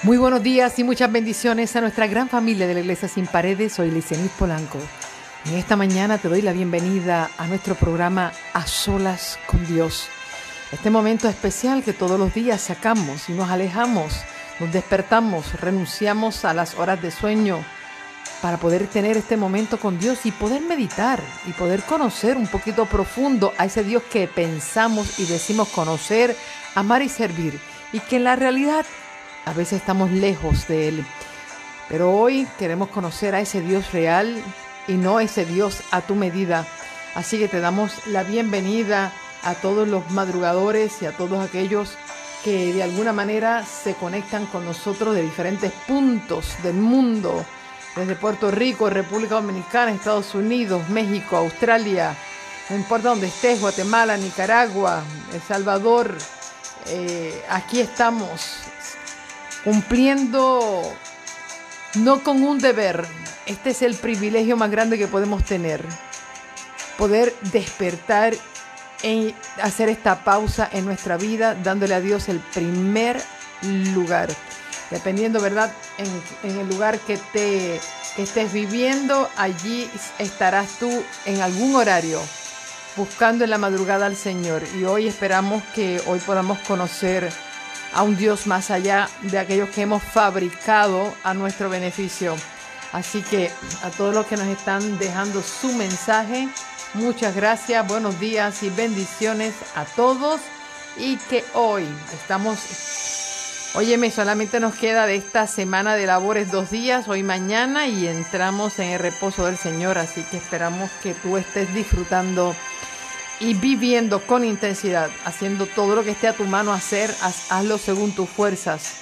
Muy buenos días y muchas bendiciones a nuestra gran familia de la Iglesia Sin Paredes. Soy Licenis Polanco. En esta mañana te doy la bienvenida a nuestro programa A Solas con Dios. Este momento especial que todos los días sacamos y nos alejamos, nos despertamos, renunciamos a las horas de sueño para poder tener este momento con Dios y poder meditar y poder conocer un poquito profundo a ese Dios que pensamos y decimos conocer, amar y servir, y que en la realidad a veces estamos lejos de Él. Pero hoy queremos conocer a ese Dios real y no ese Dios a tu medida. Así que te damos la bienvenida a todos los madrugadores y a todos aquellos que de alguna manera se conectan con nosotros de diferentes puntos del mundo, desde Puerto Rico, República Dominicana, Estados Unidos, México, Australia, no importa dónde estés, Guatemala, Nicaragua, El Salvador, aquí estamos cumpliendo no con un deber. Este es el privilegio más grande que podemos tener, poder despertar y hacer esta pausa en nuestra vida, dándole a Dios el primer lugar. Dependiendo, ¿verdad?, en el lugar que estés viviendo, allí estarás tú en algún horario buscando en la madrugada al Señor. Y hoy esperamos que hoy podamos conocer a un Dios más allá de aquellos que hemos fabricado a nuestro beneficio. Así que a todos los que nos están dejando su mensaje, muchas gracias, buenos días y bendiciones a todos. Y que hoy óyeme, solamente nos queda de esta semana de labores 2 días, hoy, mañana, y entramos en el reposo del Señor. Así que esperamos que tú estés disfrutando y viviendo con intensidad, haciendo todo lo que esté a tu mano hacer. Hazlo según tus fuerzas,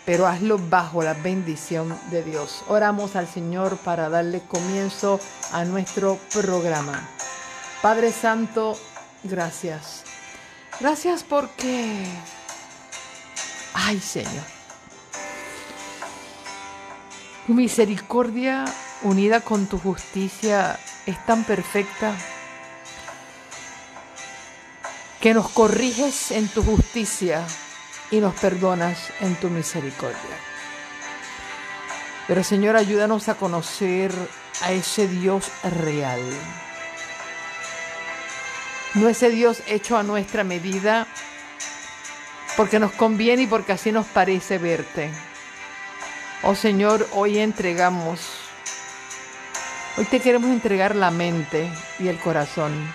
pero hazlo bajo la bendición de Dios. Oramos al Señor para darle comienzo a nuestro programa. Padre Santo, gracias. Gracias porque, ay Señor, tu misericordia unida con tu justicia es tan perfecta que nos corriges en tu justicia y nos perdonas en tu misericordia. Pero Señor, ayúdanos a conocer a ese Dios real. No ese Dios hecho a nuestra medida, porque nos conviene y porque así nos parece verte. Oh Señor, hoy te queremos entregar la mente y el corazón.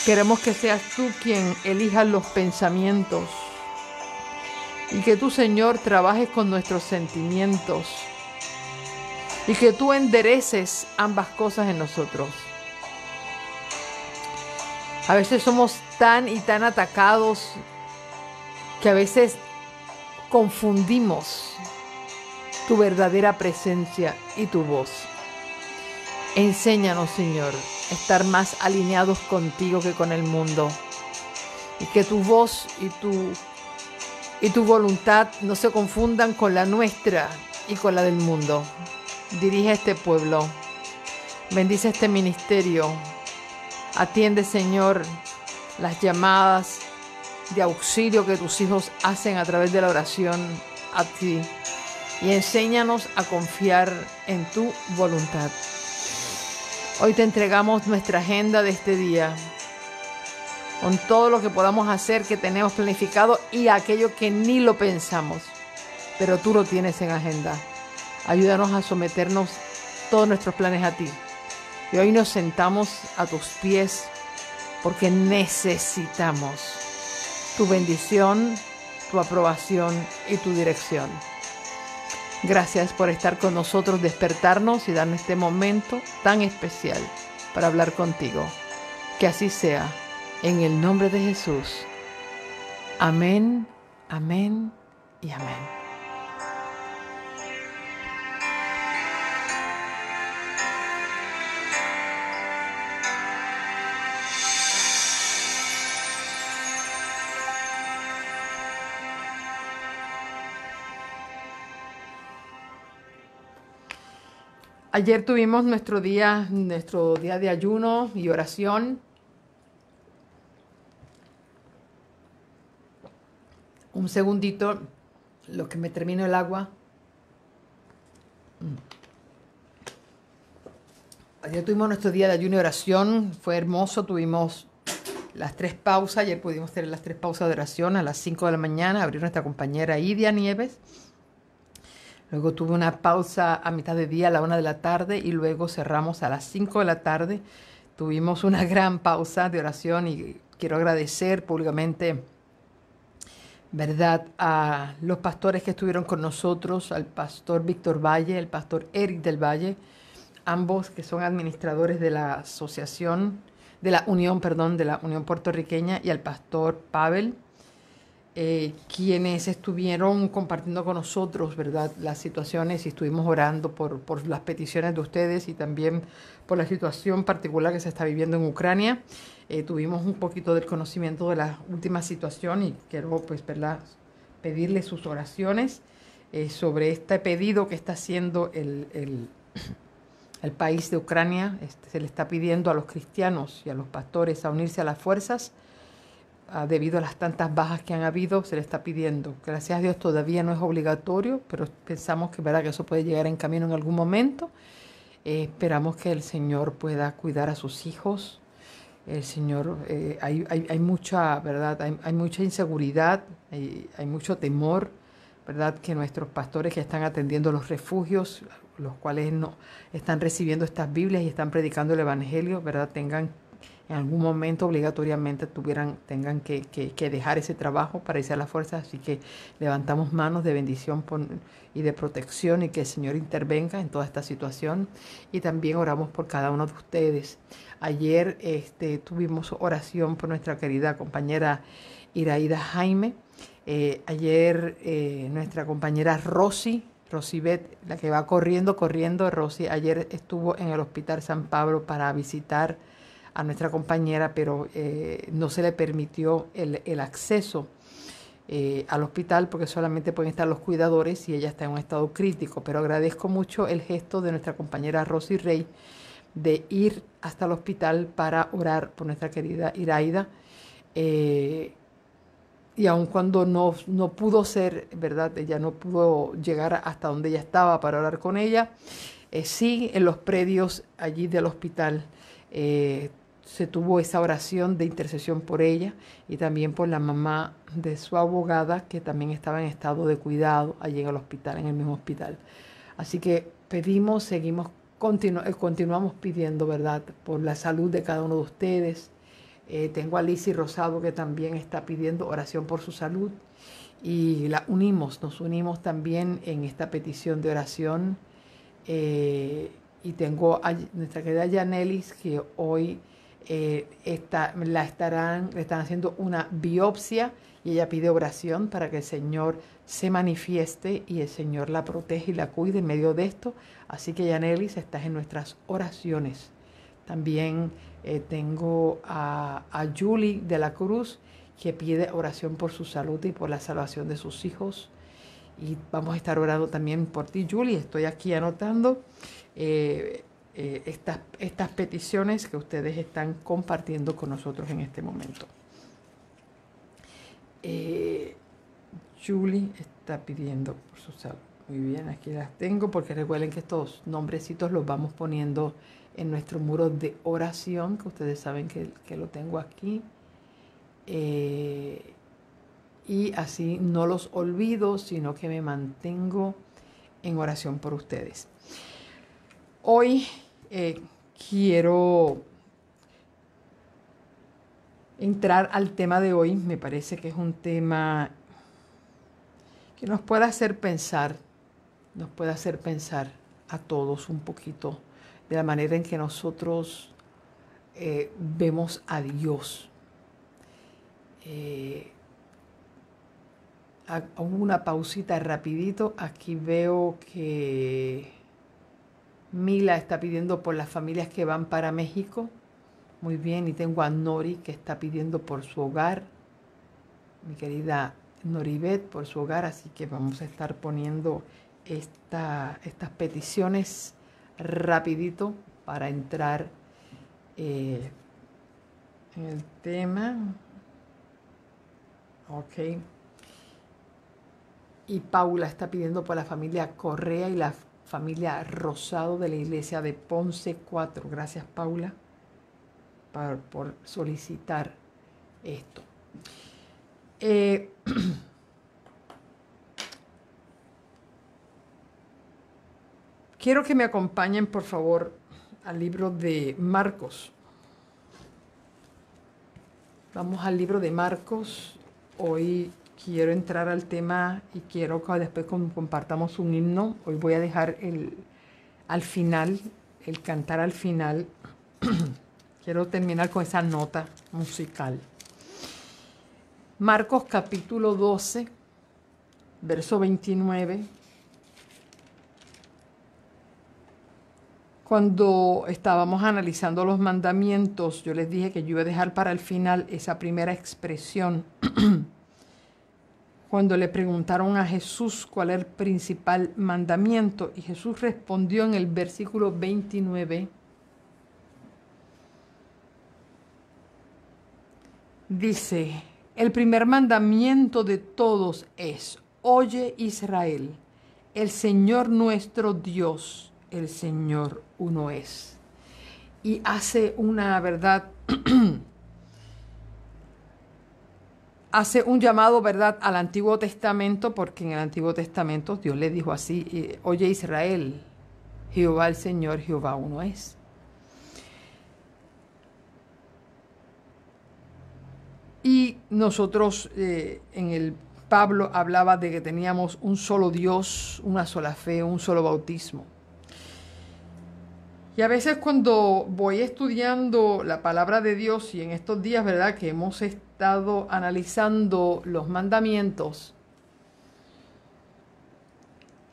Queremos que seas tú quien elija los pensamientos y que tú, Señor, trabajes con nuestros sentimientos y que tú endereces ambas cosas en nosotros. A veces somos tan y tan atacados que a veces confundimos tu verdadera presencia y tu voz. Enséñanos, Señor, estar más alineados contigo que con el mundo, y que tu voz y tu voluntad no se confundan con la nuestra y con la del mundo. Dirige a este pueblo, bendice este ministerio, atiende, Señor, las llamadas de auxilio que tus hijos hacen a través de la oración a ti, y enséñanos a confiar en tu voluntad. Hoy te entregamos nuestra agenda de este día, con todo lo que podamos hacer, que tenemos planificado, y aquello que ni lo pensamos, pero tú lo tienes en agenda. Ayúdanos a someternos todos nuestros planes a ti. Y hoy nos sentamos a tus pies porque necesitamos tu bendición, tu aprobación y tu dirección. Gracias por estar con nosotros, despertarnos y darnos este momento tan especial para hablar contigo. Que así sea, en el nombre de Jesús. Amén, amén y amén. Ayer tuvimos nuestro día de ayuno y oración. Un segundito, Lo que me termino el agua. Ayer tuvimos nuestro día de ayuno y oración, fue hermoso, tuvimos las 3 pausas, ayer pudimos tener las 3 pausas de oración a las 5 de la mañana, abrió nuestra compañera Idia Nieves, luego tuve una pausa a mitad de día a la 1 de la tarde y luego cerramos a las 5 de la tarde, tuvimos una gran pausa de oración y quiero agradecer públicamente, ¿verdad?, a los pastores que estuvieron con nosotros, al pastor Víctor Valle, el pastor Eric del Valle, ambos que son administradores de la asociación, de la Unión, perdón, de la Unión Puertorriqueña, y al pastor Pavel, quienes estuvieron compartiendo con nosotros, ¿verdad?, las situaciones, y estuvimos orando por las peticiones de ustedes y también por la situación particular que se está viviendo en Ucrania. Tuvimos un poquito del conocimiento de la última situación y quiero, pues, ¿verdad?, pedirle sus oraciones sobre este pedido que está haciendo el país de Ucrania. Se le está pidiendo a los cristianos y a los pastores a unirse a las fuerzas debido a las tantas bajas que han habido. Se le está pidiendo. Gracias a Dios todavía no es obligatorio, pero pensamos que, ¿verdad?, que eso puede llegar en camino en algún momento. Esperamos que el Señor pueda cuidar a sus hijos. El Señor, hay mucha, ¿verdad?, hay mucha inseguridad, hay mucho temor, ¿verdad?, que nuestros pastores que están atendiendo los refugios, los cuales no están recibiendo estas Biblias y están predicando el Evangelio, ¿verdad?, tengan en algún momento obligatoriamente tengan que dejar ese trabajo para irse a las fuerzas. Así que levantamos manos de bendición y de protección, y que el Señor intervenga en toda esta situación. Y también oramos por cada uno de ustedes. Ayer tuvimos oración por nuestra querida compañera Iraida Jaime. Ayer nuestra compañera Rosy Bet, la que va corriendo, Rosy, ayer estuvo en el Hospital San Pablo para visitar a nuestra compañera, pero no se le permitió el acceso al hospital porque solamente pueden estar los cuidadores y ella está en un estado crítico. Pero agradezco mucho el gesto de nuestra compañera Rosy Rey de ir hasta el hospital para orar por nuestra querida Iraida. Y aun cuando no pudo ser, ¿verdad?, ella no pudo llegar hasta donde ella estaba para orar con ella, sí, en los predios allí del hospital se tuvo esa oración de intercesión por ella y también por la mamá de su abogada, que también estaba en estado de cuidado allí en el hospital, en el mismo hospital. Así que continuamos pidiendo, ¿verdad?, por la salud de cada uno de ustedes. Tengo a Lizzy Rosado, que también está pidiendo oración por su salud, y nos unimos también en esta petición de oración. Y tengo a nuestra querida Yanelis, que hoy le están haciendo una biopsia, y ella pide oración para que el Señor se manifieste y el Señor la protege y la cuide en medio de esto. Así que, Yanelis, estás en nuestras oraciones. También tengo a Julie de la Cruz, que pide oración por su salud y por la salvación de sus hijos. Y vamos a estar orando también por ti, Julie. Estoy aquí anotando estas peticiones que ustedes están compartiendo con nosotros en este momento. Julie está pidiendo por su salud. Muy bien, aquí las tengo, porque recuerden que estos nombrecitos los vamos poniendo en nuestro muro de oración, que ustedes saben que lo tengo aquí. Y así no los olvido, sino que me mantengo en oración por ustedes. Hoy quiero entrar al tema de hoy. Me parece que es un tema que nos puede hacer pensar a todos un poquito de la manera en que nosotros vemos a Dios. Hago una pausita rapidito. Aquí veo que Mila está pidiendo por las familias que van para México. Muy bien, y tengo a Nori, que está pidiendo por su hogar. Mi querida Noribet, por su hogar. Así que vamos a estar poniendo estas peticiones rapidito para entrar en el tema. Ok. Y Paula está pidiendo por la familia Correa y la familia Rosado de la iglesia de Ponce 4. Gracias, Paula, por solicitar esto. Quiero que me acompañen, por favor, al libro de Marcos. Vamos al libro de Marcos. Hoy quiero entrar al tema y quiero que después compartamos un himno. Hoy voy a dejar al final, el cantar al final. Quiero terminar con esa nota musical. Marcos capítulo 12, verso 29. Cuando estábamos analizando los mandamientos, yo les dije que yo iba a dejar para el final esa primera expresión. Cuando le preguntaron a Jesús cuál era el principal mandamiento, y Jesús respondió en el versículo 29. Dice, el primer mandamiento de todos es, oye Israel, el Señor nuestro Dios, el Señor uno es. Y hace una verdad, hace un llamado, ¿verdad?, al Antiguo Testamento, porque en el Antiguo Testamento Dios le dijo así, oye Israel, Jehová el Señor, Jehová uno es. Y nosotros, Pablo hablaba de que teníamos un solo Dios, una sola fe, un solo bautismo. Y a veces cuando voy estudiando la palabra de Dios, y en estos días, ¿verdad?, que hemos estado analizando los mandamientos,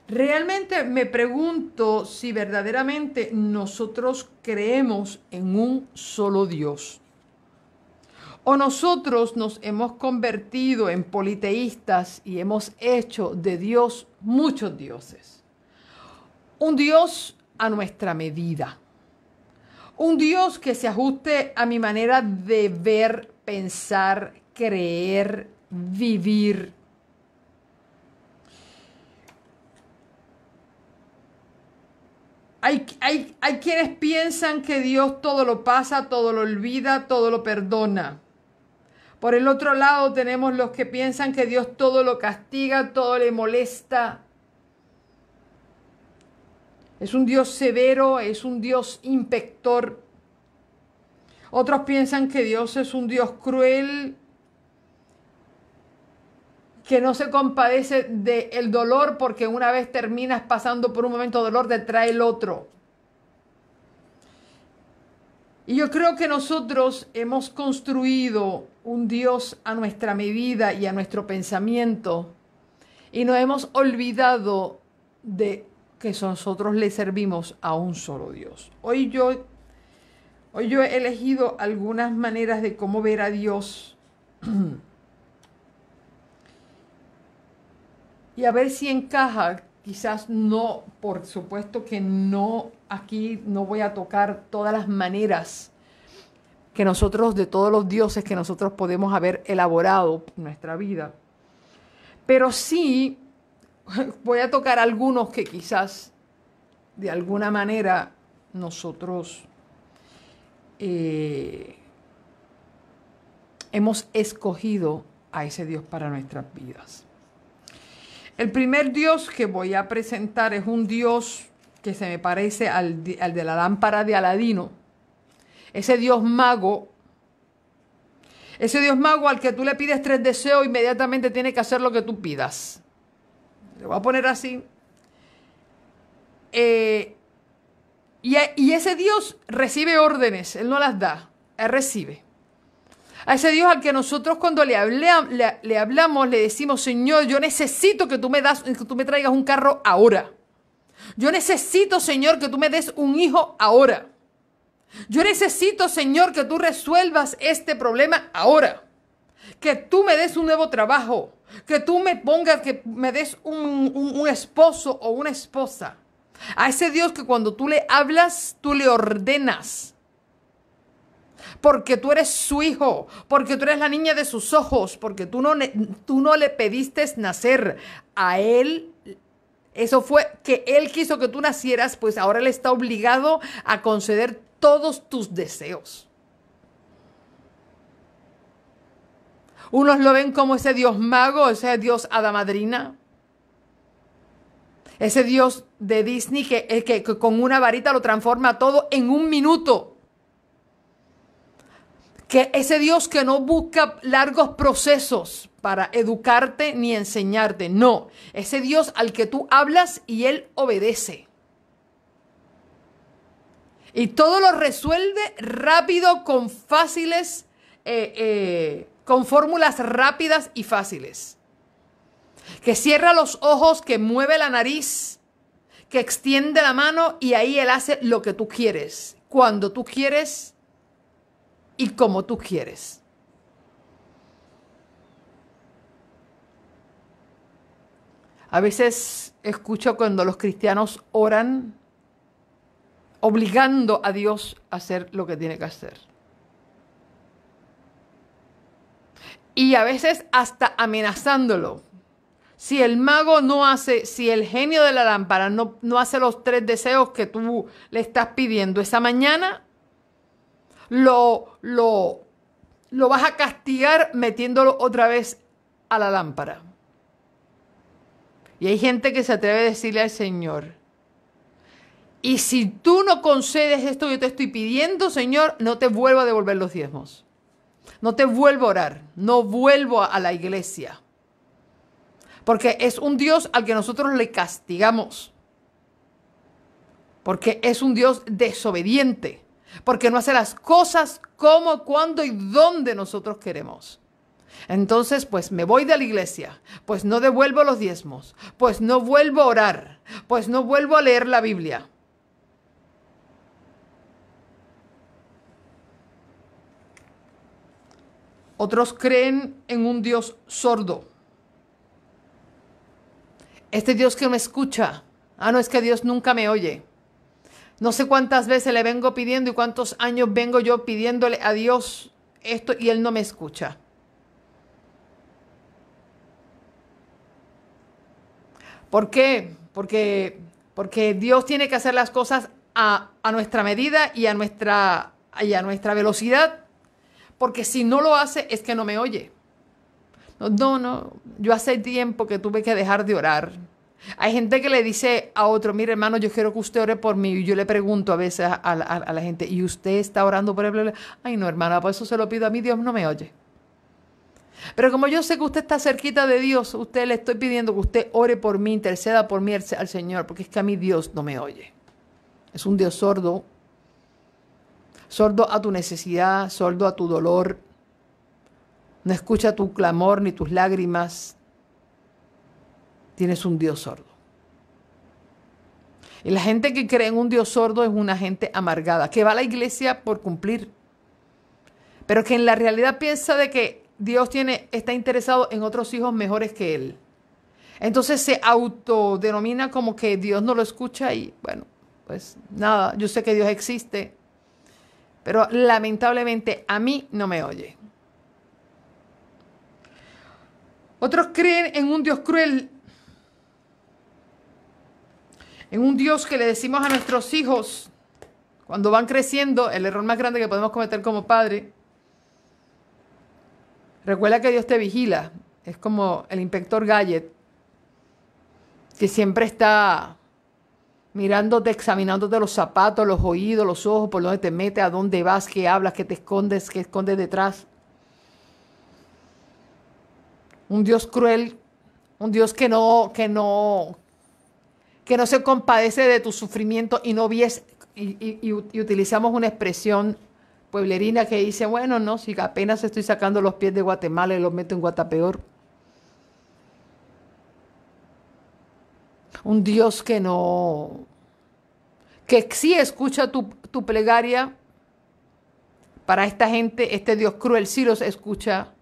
realmente me pregunto si verdaderamente nosotros creemos en un solo Dios. O nosotros nos hemos convertido en politeístas y hemos hecho de Dios muchos dioses. Un Dios a nuestra medida. Un Dios que se ajuste a mi manera de ver, pensar, creer, vivir. Hay quienes piensan que Dios todo lo pasa, todo lo olvida, todo lo perdona. Por el otro lado tenemos los que piensan que Dios todo lo castiga, todo le molesta. Es un Dios severo, es un Dios inspector. Otros piensan que Dios es un Dios cruel, que no se compadece del dolor porque una vez terminas pasando por un momento de dolor te trae el otro. Y yo creo que nosotros hemos construido un Dios a nuestra medida y a nuestro pensamiento y nos hemos olvidado de que nosotros le servimos a un solo Dios. Hoy yo he elegido algunas maneras de cómo ver a Dios y a ver si encaja. Quizás no, por supuesto que no, aquí no voy a tocar todas las maneras que nosotros, de todos los dioses que nosotros podemos haber elaborado en nuestra vida. Pero sí voy a tocar algunos que quizás de alguna manera nosotros hemos escogido a ese Dios para nuestras vidas. El primer Dios que voy a presentar es un Dios que se me parece al de la lámpara de Aladino. Ese Dios mago al que tú le pides 3 deseos, inmediatamente tiene que hacer lo que tú pidas. Le voy a poner así. Y ese Dios recibe órdenes, Él no las da, Él recibe. A ese Dios al que nosotros cuando le hablamos, le decimos, Señor, yo necesito que tú me traigas un carro ahora. Yo necesito, Señor, que tú me des un hijo ahora. Yo necesito, Señor, que tú resuelvas este problema ahora. Que tú me des un nuevo trabajo. Que tú me pongas, que me des un esposo o una esposa. A ese Dios que cuando tú le hablas, tú le ordenas. porque tú eres su hijo, porque tú eres la niña de sus ojos, porque tú no le pediste nacer a él. Eso fue que él quiso que tú nacieras, pues ahora él está obligado a conceder todos tus deseos. Unos lo ven como ese Dios mago, ese Dios hada madrina, ese Dios de Disney que con una varita lo transforma todo en un minuto. Que ese Dios que no busca largos procesos para educarte ni enseñarte. No, ese Dios al que tú hablas y Él obedece. Y todo lo resuelve rápido con fáciles, con fórmulas rápidas y fáciles. Que cierra los ojos, que mueve la nariz, que extiende la mano y ahí Él hace lo que tú quieres, cuando tú quieres y como tú quieres. A veces escucho cuando los cristianos oran obligando a Dios a hacer lo que tiene que hacer. Y a veces hasta amenazándolo. Si el mago no hace, si el genio de la lámpara no hace los 3 deseos que tú le estás pidiendo esa mañana, lo vas a castigar metiéndolo otra vez a la lámpara. Y hay gente que se atreve a decirle al Señor, y si tú no concedes esto que yo te estoy pidiendo, Señor, no te vuelvo a devolver los diezmos. No te vuelvo a orar. No vuelvo a la iglesia. Porque es un Dios al que nosotros le castigamos. Porque es un Dios desobediente. Porque no hace las cosas como, cuando y dónde nosotros queremos. Entonces, pues me voy de la iglesia, pues no devuelvo los diezmos, pues no vuelvo a orar, pues no vuelvo a leer la Biblia. Otros creen en un Dios sordo. Este Dios que me escucha. No, es que Dios nunca me oye. No sé cuántas veces le vengo pidiendo y cuántos años vengo yo pidiéndole a Dios esto y Él no me escucha. ¿Por qué? Porque Dios tiene que hacer las cosas a nuestra medida y a nuestra velocidad. Porque si no lo hace es que no me oye. No, yo hace tiempo que tuve que dejar de orar. Hay gente que le dice a otro, mire hermano, yo quiero que usted ore por mí. Y yo le pregunto a veces a la gente, ¿y usted está orando por él? Ay no hermana, por eso se lo pido a mí, Dios no me oye. Pero como yo sé que usted está cerquita de Dios, usted le estoy pidiendo que usted ore por mí, interceda por mí al Señor, porque es que a mí Dios no me oye. Es un Dios sordo. Sordo a tu necesidad, sordo a tu dolor. No escucha tu clamor ni tus lágrimas. Tienes un Dios sordo. Y la gente que cree en un Dios sordo es una gente amargada, que va a la iglesia por cumplir, pero que en la realidad piensa de que Dios está interesado en otros hijos mejores que él. Entonces se autodenomina como que Dios no lo escucha y bueno, pues nada, yo sé que Dios existe, pero lamentablemente a mí no me oye. Otros creen en un Dios cruel, en un Dios que le decimos a nuestros hijos cuando van creciendo, el error más grande que podemos cometer como padre. Recuerda que Dios te vigila, es como el inspector Gadget, que siempre está mirándote, examinándote los zapatos, los oídos, los ojos, por dónde te metes, a dónde vas, qué hablas, qué te escondes, qué escondes detrás. Un Dios cruel, un Dios que no se compadece de tu sufrimiento y no vies, y utilizamos una expresión pueblerina que dice, bueno, no, si apenas estoy sacando los pies de Guatemala y los meto en Guatapeor. Un Dios que sí escucha tu plegaria. Para esta gente, este Dios cruel sí los escucha,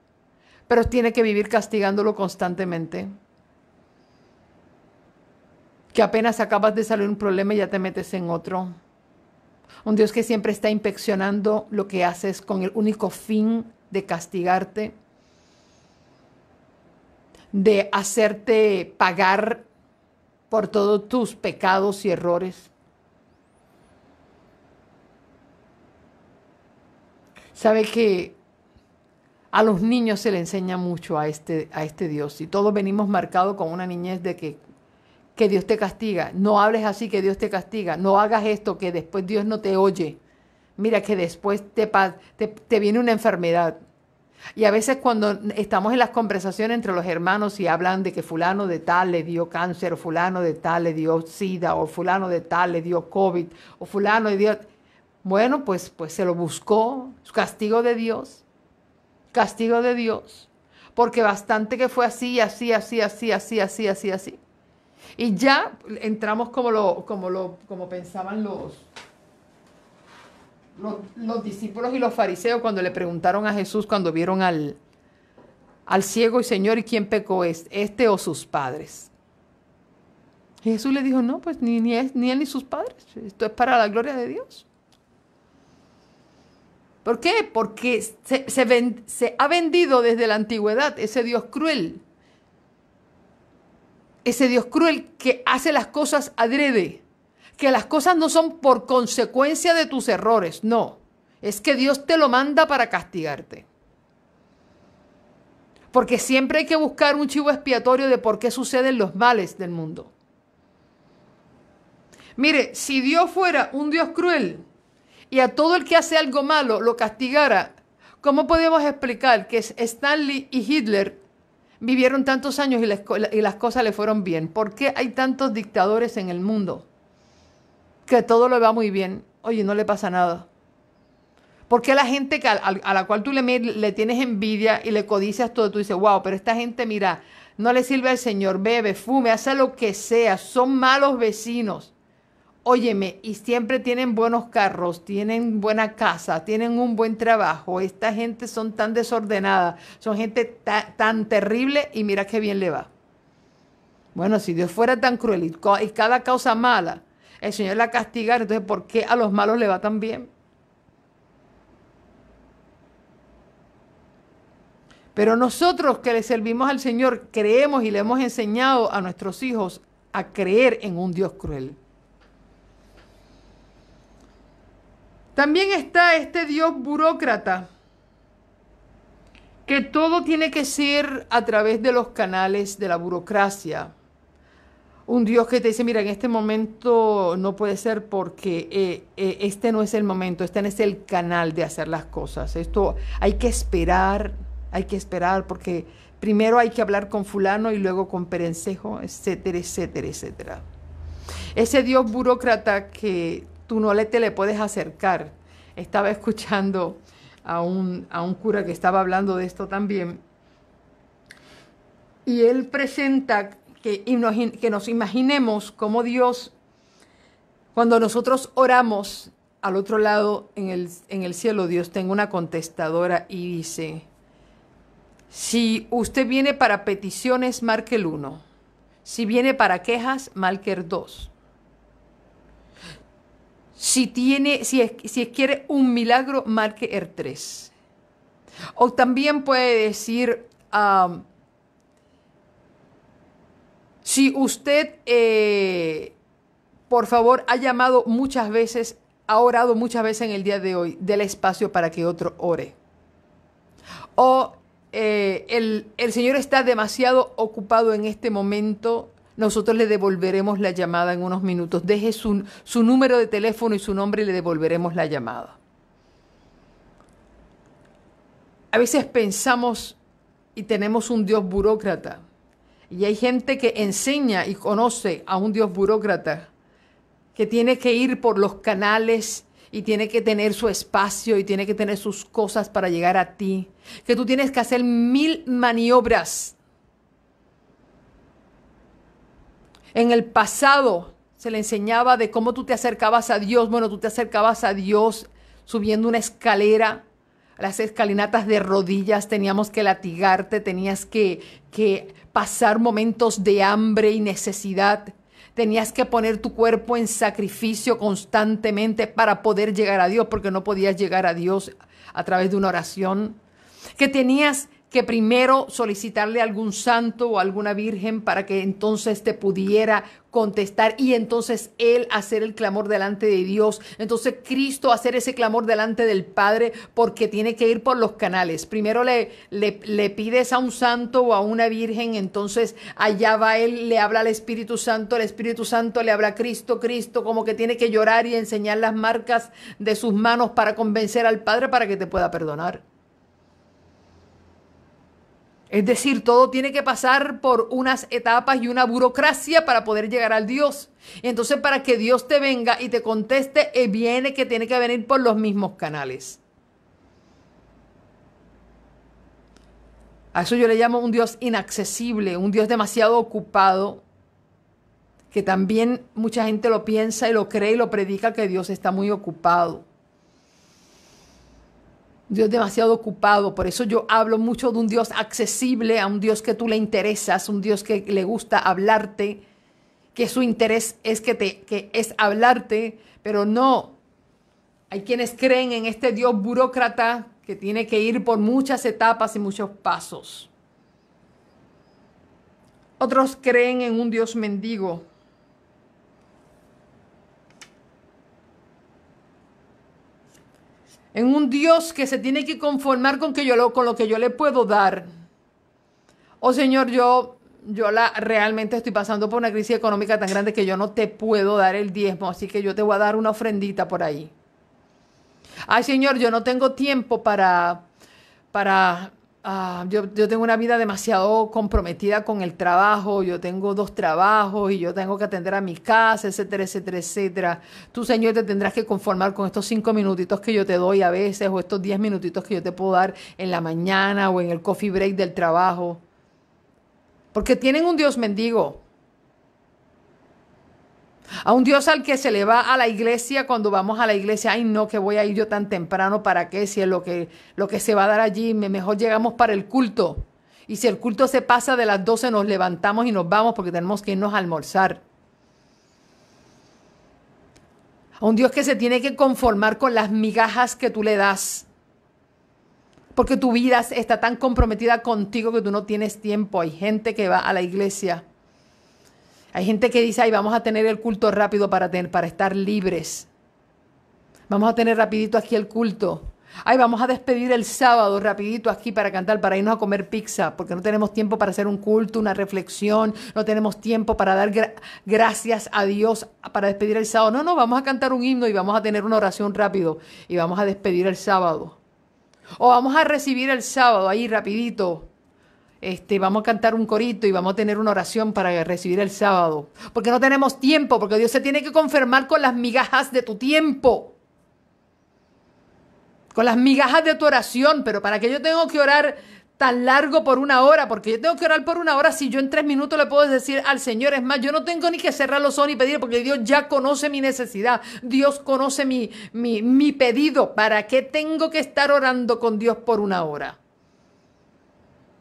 pero tiene que vivir castigándolo constantemente. Que apenas acabas de salir un problema y ya te metes en otro. Un Dios que siempre está inspeccionando lo que haces con el único fin de castigarte, de hacerte pagar por todos tus pecados y errores. Sabe que a los niños se le enseña mucho a este Dios, y todos venimos marcados con una niñez de que Dios te castiga. No hables así, que Dios te castiga. No hagas esto, que después Dios no te oye. Mira que después te viene una enfermedad. Y a veces cuando estamos en las conversaciones entre los hermanos y hablan de que fulano de tal le dio cáncer, o fulano de tal le dio SIDA, o fulano de tal le dio COVID, o fulano le dio... Bueno, pues se lo buscó, castigo de Dios. Castigo de Dios, porque bastante que fue así. Y ya entramos como pensaban los discípulos y los fariseos cuando le preguntaron a Jesús, cuando vieron al ciego: y Señor, ¿y quién pecó, este o sus padres? Y Jesús le dijo: no, pues ni él ni sus padres, esto es para la gloria de Dios. ¿Por qué? Porque se ha vendido desde la antigüedad ese Dios cruel. Ese Dios cruel que hace las cosas adrede. Que las cosas no son por consecuencia de tus errores, no. Es que Dios te lo manda para castigarte. Porque siempre hay que buscar un chivo expiatorio de por qué suceden los males del mundo. Mire, si Dios fuera un Dios cruel y a todo el que hace algo malo lo castigara, ¿cómo podemos explicar que Stanley y Hitler vivieron tantos años y las cosas le fueron bien? ¿Por qué hay tantos dictadores en el mundo que todo le va muy bien? Oye, no le pasa nada. ¿Por qué la gente a la cual tú le tienes envidia y le codicias todo, tú dices: wow, pero esta gente, mira, no le sirve al Señor, bebe, fume, hace lo que sea, son malos vecinos? Óyeme, y siempre tienen buenos carros, tienen buena casa, tienen un buen trabajo. Esta gente son tan desordenada, son gente tan terrible, y mira qué bien le va. Bueno, si Dios fuera tan cruel y cada causa mala el Señor la castigara, entonces ¿por qué a los malos le va tan bien? Pero nosotros que le servimos al Señor creemos y le hemos enseñado a nuestros hijos a creer en un Dios cruel. También está este Dios burócrata, que todo tiene que ser a través de los canales de la burocracia. Un Dios que te dice: mira, en este momento no puede ser porque este no es el momento, este no es el canal de hacer las cosas. Esto hay que esperar porque primero hay que hablar con fulano y luego con perencejo, etcétera, etcétera, etcétera. Ese Dios burócrata que tú no te le puedes acercar. Estaba escuchando a un cura que estaba hablando de esto también. Y él presenta que nos imaginemos cómo Dios, cuando nosotros oramos al otro lado en el cielo, Dios tenga una contestadora y dice: si usted viene para peticiones, marque el 1. Si viene para quejas, marque el 2. Si quiere un milagro, marque el 3. O también puede decir: si usted, por favor, ha llamado muchas veces, ha orado muchas veces en el día de hoy, déle espacio para que otro ore. O el Señor está demasiado ocupado en este momento, nosotros le devolveremos la llamada en unos minutos. Deje su número de teléfono y su nombre y le devolveremos la llamada. A veces pensamos y tenemos un Dios burócrata. Y hay gente que enseña y conoce a un Dios burócrata que tiene que ir por los canales y tiene que tener su espacio y tiene que tener sus cosas para llegar a ti. Que tú tienes que hacer 1000 maniobras. En el pasado se le enseñaba de cómo tú te acercabas a Dios. Bueno, tú te acercabas a Dios subiendo una escalera, las escalinatas de rodillas, teníamos que latigarte, tenías que pasar momentos de hambre y necesidad, Tenías que poner tu cuerpo en sacrificio constantemente para poder llegar a Dios, porque no podías llegar a Dios a través de una oración. Que tenías que primero solicitarle a algún santo o a alguna virgen para que entonces te pudiera contestar y entonces Él hacer el clamor delante de Dios. Entonces Cristo hacer ese clamor delante del Padre, porque tiene que ir por los canales. Primero le pides a un santo o a una virgen, entonces allá va Él, le habla al Espíritu Santo, el Espíritu Santo le habla a Cristo, Cristo como que tiene que llorar y enseñar las marcas de sus manos para convencer al Padre para que te pueda perdonar. Es decir, todo tiene que pasar por unas etapas y una burocracia para poder llegar al Dios. Entonces, para que Dios te venga y te conteste, tiene que venir por los mismos canales. A eso yo le llamo un Dios inaccesible, un Dios demasiado ocupado, que también mucha gente lo piensa y lo cree y lo predica, que Dios está muy ocupado. Dios demasiado ocupado. Por eso yo hablo mucho de un Dios accesible, a un Dios que tú le interesas, un Dios que le gusta hablarte, que su interés es que es hablarte, pero no. Hay quienes creen en este Dios burócrata que tiene que ir por muchas etapas y muchos pasos. Otros creen en un Dios mendigo. En un Dios que se tiene que conformar con lo que yo le puedo dar. Oh Señor, yo realmente estoy pasando por una crisis económica tan grande que yo no te puedo dar el diezmo, así que yo te voy a dar una ofrendita por ahí. Ay Señor, yo no tengo tiempo yo tengo una vida demasiado comprometida con el trabajo, yo tengo 2 trabajos y yo tengo que atender a mi casa, etcétera, etcétera, etcétera. Tú, Señor, te tendrás que conformar con estos 5 minutitos que yo te doy a veces, o estos 10 minutitos que yo te puedo dar en la mañana o en el coffee break del trabajo. Porque tienen un Dios mendigo. A un Dios al que se le va a la iglesia cuando vamos a la iglesia. Ay, no, que voy a ir yo tan temprano, ¿para qué? Si es lo que se va a dar allí, mejor llegamos para el culto. Y si el culto se pasa de las 12, nos levantamos y nos vamos porque tenemos que irnos a almorzar. A un Dios que se tiene que conformar con las migajas que tú le das. Porque tu vida está tan comprometida contigo que tú no tienes tiempo. Hay gente que va a la iglesia. Hay gente que dice, ay, vamos a tener el culto rápido para estar libres. Vamos a tener rapidito aquí el culto. Ay, vamos a despedir el sábado rapidito aquí para cantar, para irnos a comer pizza, porque no tenemos tiempo para hacer un culto, una reflexión, no tenemos tiempo para dar gracias a Dios para despedir el sábado. No, vamos a cantar un himno y vamos a tener una oración rápido y vamos a despedir el sábado. O vamos a recibir el sábado ahí rapidito. Vamos a cantar un corito y vamos a tener una oración para recibir el sábado. Porque no tenemos tiempo, porque Dios se tiene que conformar con las migajas de tu tiempo. Con las migajas de tu oración. Pero ¿para qué yo tengo que orar tan largo por 1 hora? Porque yo tengo que orar por 1 hora si yo en 3 minutos le puedo decir al Señor. Es más, yo no tengo ni que cerrar los ojos ni pedir, porque Dios ya conoce mi necesidad. Dios conoce mi pedido. ¿Para qué tengo que estar orando con Dios por 1 hora?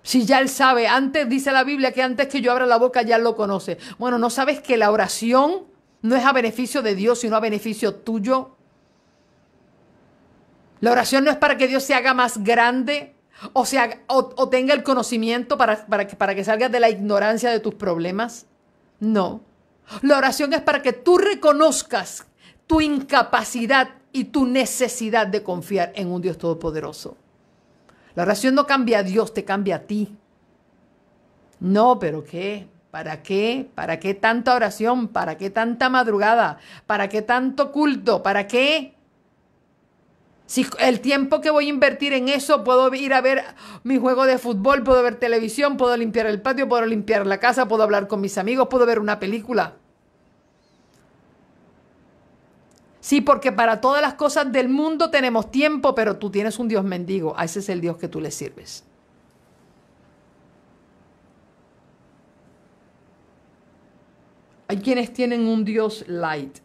Si ya Él sabe, antes dice la Biblia que antes que yo abra la boca ya Él lo conoce. Bueno, ¿no sabes que la oración no es a beneficio de Dios, sino a beneficio tuyo? La oración no es para que Dios se haga más grande o tenga el conocimiento para que salgas de la ignorancia de tus problemas. No. La oración es para que tú reconozcas tu incapacidad y tu necesidad de confiar en un Dios todopoderoso. La oración no cambia a Dios, te cambia a ti. No, pero ¿qué? ¿Para qué? ¿Para qué tanta oración? ¿Para qué tanta madrugada? ¿Para qué tanto culto? ¿Para qué? Si el tiempo que voy a invertir en eso, puedo ir a ver mi juego de fútbol, puedo ver televisión, puedo limpiar el patio, puedo limpiar la casa, puedo hablar con mis amigos, puedo ver una película. Sí, porque para todas las cosas del mundo tenemos tiempo, pero tú tienes un Dios mendigo. A ese es el Dios que tú le sirves. Hay quienes tienen un Dios light.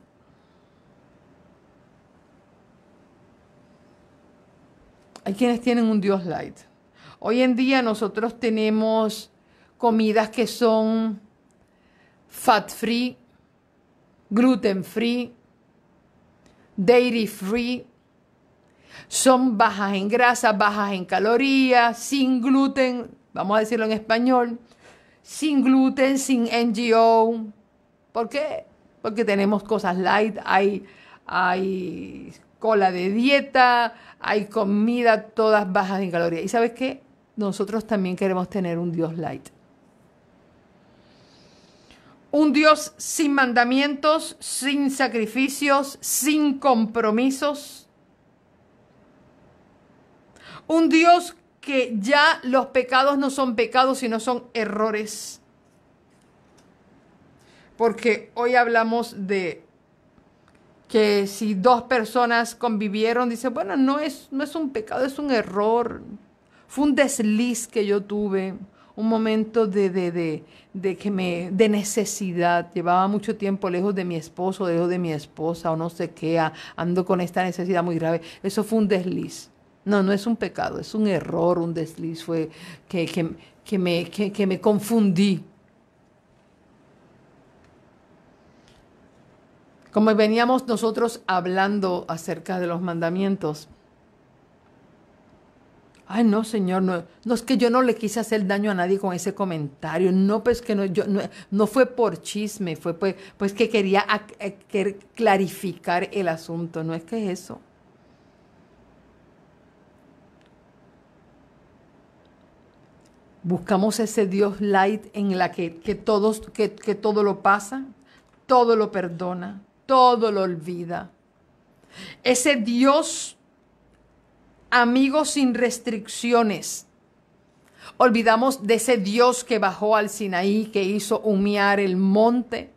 Hay quienes tienen un Dios light. Hoy en día nosotros tenemos comidas que son fat free, gluten free, dairy free. Son bajas en grasa, bajas en calorías, sin gluten, vamos a decirlo en español, sin gluten, sin NGO. ¿Por qué? Porque tenemos cosas light, hay cola de dieta, hay comida todas bajas en calorías. ¿Y sabes qué? Nosotros también queremos tener un Dios light. Un Dios sin mandamientos, sin sacrificios, sin compromisos. Un Dios que ya los pecados no son pecados, sino son errores. Porque hoy hablamos de que si dos personas convivieron, dice, bueno, no es un pecado, es un error. Fue un desliz que yo tuve, un momento de necesidad. Llevaba mucho tiempo lejos de mi esposo, lejos de mi esposa, o no sé qué, ando con esta necesidad muy grave. Eso fue un desliz. No es un pecado, es un error, un desliz. Fue que me confundí. Como veníamos nosotros hablando acerca de los mandamientos. Ay, no, Señor, no es que yo no le quise hacer daño a nadie con ese comentario. No, pues que no fue por chisme, fue pues que quería clarificar el asunto. No es que es eso. Buscamos ese Dios light en la que todo lo pasa, todo lo perdona, todo lo olvida. Ese Dios amigo sin restricciones. Olvidamos de ese Dios que bajó al Sinaí, que hizo humear el monte.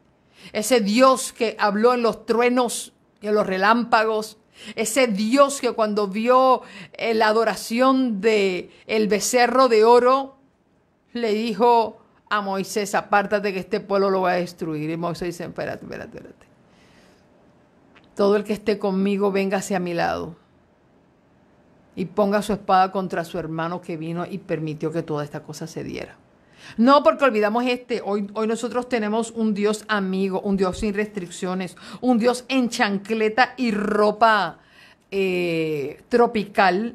Ese Dios que habló en los truenos y en los relámpagos. Ese Dios que cuando vio la adoración del becerro de oro, le dijo a Moisés, apártate que este pueblo lo va a destruir. Y Moisés dice, espérate. Todo el que esté conmigo, véngase a mi lado. Y ponga su espada contra su hermano que vino y permitió que toda esta cosa se diera. No, porque olvidamos hoy nosotros tenemos un Dios amigo, un Dios sin restricciones, un Dios en chancleta y ropa tropical.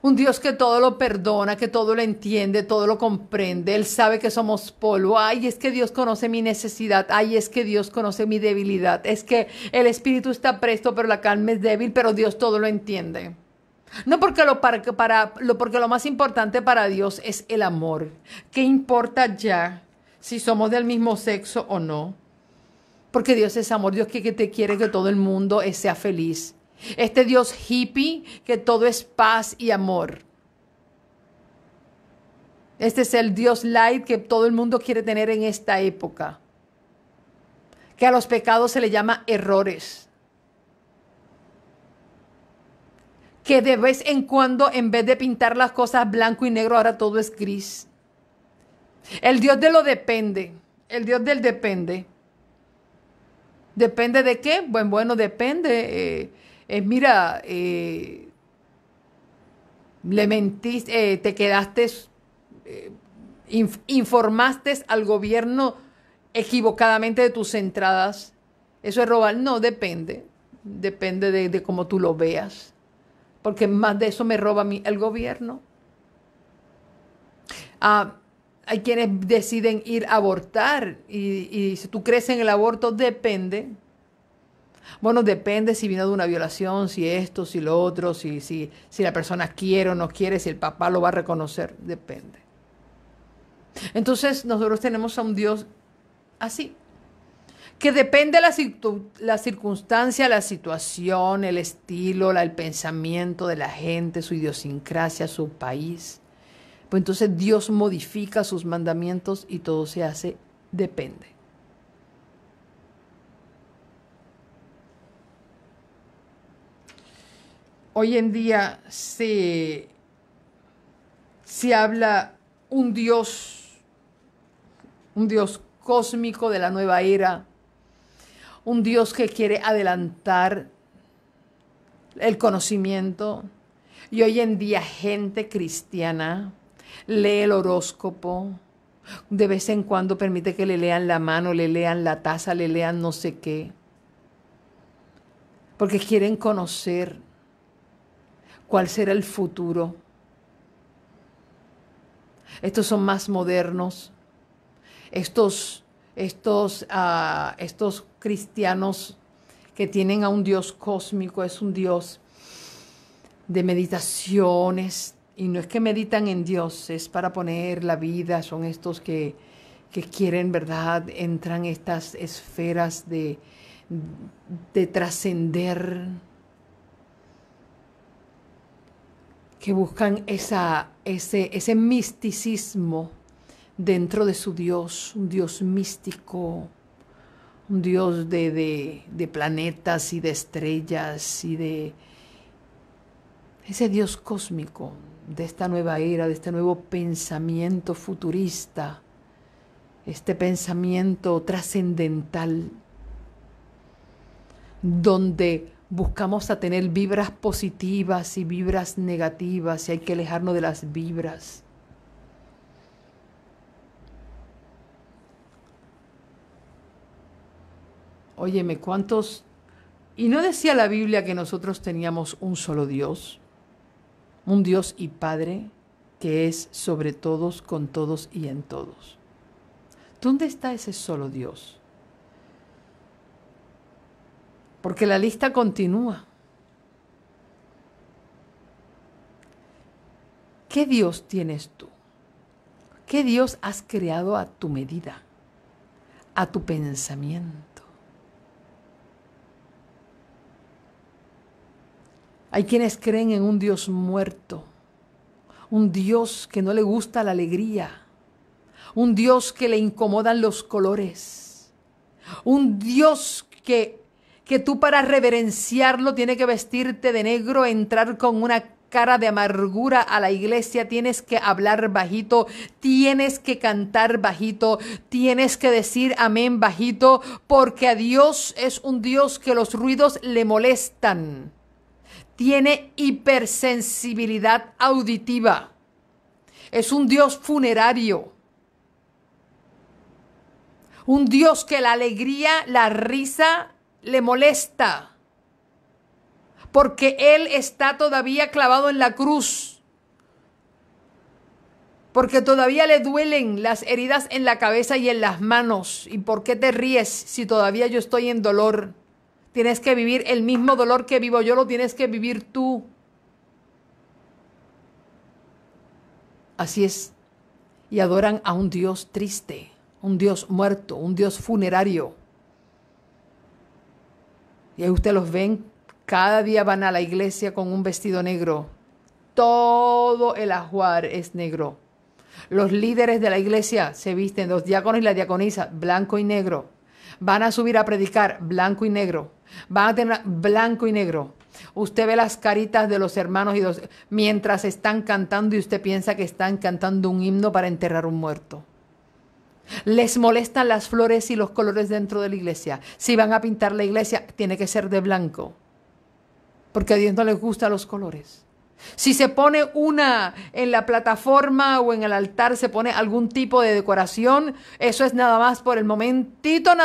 Un Dios que todo lo perdona, que todo lo entiende, todo lo comprende. Él sabe que somos polvo. Ay, es que Dios conoce mi necesidad. Ay, es que Dios conoce mi debilidad. Es que el espíritu está presto, pero la carne es débil, pero Dios todo lo entiende. No porque porque lo más importante para Dios es el amor. ¿Qué importa ya si somos del mismo sexo o no? Porque Dios es amor. Dios que te quiere que todo el mundo sea feliz. Este Dios hippie, que todo es paz y amor. Este es el Dios light que todo el mundo quiere tener en esta época. Que a los pecados se le llama errores. Que de vez en cuando, en vez de pintar las cosas blanco y negro, ahora todo es gris. El Dios de lo depende. El Dios del depende. ¿Depende de qué? Bueno, depende. Mira, le mentiste, te quedaste, informaste al gobierno equivocadamente de tus entradas. ¿Eso es robar? No, depende. Depende de cómo tú lo veas. Porque más de eso me roba a mí el gobierno. Hay quienes deciden ir a abortar y si tú crees en el aborto, depende. Bueno, depende si vino de una violación, si esto, si lo otro, si la persona quiere o no quiere, si el papá lo va a reconocer, depende. Entonces nosotros tenemos a un Dios así, que depende de la circunstancia, la situación, el estilo, el pensamiento de la gente, su idiosincrasia, su país. Pues entonces Dios modifica sus mandamientos y todo se hace depende. Hoy en día se habla un Dios cósmico de la nueva era, un Dios que quiere adelantar el conocimiento. Y hoy en día gente cristiana lee el horóscopo, De vez en cuando permite que le lean la mano, le lean la taza, le lean no sé qué. Porque quieren conocer cuál será el futuro. Estos son más modernos. Estos cristianos que tienen a un Dios cósmico, es un Dios de meditaciones. Y no es que meditan en Dios, es para poner la vida. Son estos que quieren, ¿verdad? Entran en estas esferas de trascender, que buscan ese misticismo dentro de su Dios, un Dios místico, un Dios de planetas y de estrellas y de ese Dios cósmico, de esta nueva era, de este nuevo pensamiento futurista, este pensamiento trascendental, donde buscamos a tener vibras positivas y vibras negativas y hay que alejarnos de las vibras. Óyeme, ¿cuántos? Y no decía la Biblia que nosotros teníamos un solo Dios, un Dios y Padre que es sobre todos, con todos y en todos. ¿Dónde está ese solo Dios? Porque la lista continúa. ¿Qué Dios tienes tú? ¿Qué Dios has creado a tu medida, a tu pensamiento? Hay quienes creen en un Dios muerto, un Dios que no le gusta la alegría, un Dios que le incomodan los colores, un Dios que tú para reverenciarlo tienes que vestirte de negro, entrar con una cara de amargura a la iglesia, tienes que hablar bajito, tienes que cantar bajito, tienes que decir amén bajito, porque a Dios es un Dios que los ruidos le molestan. Tiene hipersensibilidad auditiva. Es un Dios funerario. Un Dios que la alegría, la risa le molesta. Porque Él está todavía clavado en la cruz. Porque todavía le duelen las heridas en la cabeza y en las manos. ¿Y por qué te ríes si todavía yo estoy en dolor? Tienes que vivir el mismo dolor que vivo yo, lo tienes que vivir tú. Así es. Y adoran a un Dios triste, un Dios muerto, un Dios funerario. Y ahí ustedes los ven, cada día van a la iglesia con un vestido negro. Todo el ajuar es negro. Los líderes de la iglesia se visten, los diáconos y la diaconisa, blanco y negro. Van a subir a predicar, blanco y negro. Van a tener blanco y negro. Usted ve las caritas de los hermanos mientras están cantando y usted piensa que están cantando un himno para enterrar un muerto. Les molestan las flores y los colores dentro de la iglesia. Si van a pintar la iglesia, tiene que ser de blanco. Porque a Dios no les gustan los colores. Si se pone en la plataforma o en el altar, se pone algún tipo de decoración, eso es nada más por el momentito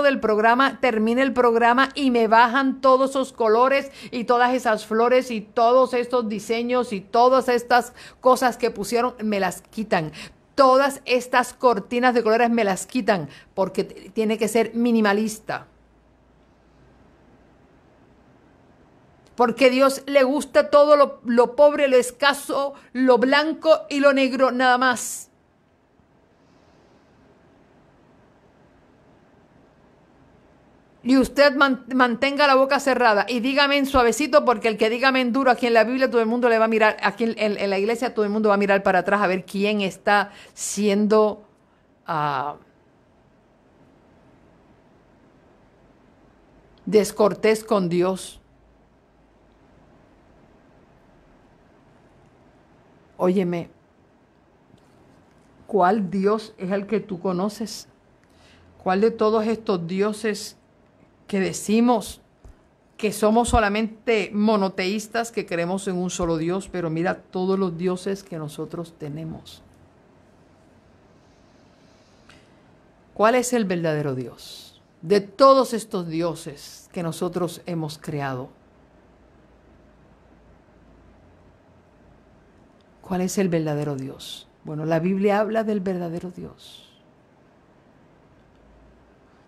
del programa, termina el programa y me bajan todos esos colores y todas esas flores y todos estos diseños y todas estas cosas que pusieron, me las quitan. Todas estas cortinas de colores me las quitan porque tiene que ser minimalista. Porque Dios le gusta todo lo pobre, lo escaso, lo blanco y lo negro, nada más. Y usted mantenga la boca cerrada y dígame en suavecito, porque el que dígame en duro aquí en la Biblia, todo el mundo le va a mirar, aquí en la iglesia todo el mundo va a mirar para atrás a ver quién está siendo descortés con Dios. Óyeme, ¿cuál Dios es el que tú conoces? ¿Cuál de todos estos dioses que decimos que somos solamente monoteístas, que creemos en un solo Dios, pero mira todos los dioses que nosotros tenemos? ¿Cuál es el verdadero Dios? De todos estos dioses que nosotros hemos creado, ¿cuál es el verdadero Dios? Bueno, la Biblia habla del verdadero Dios.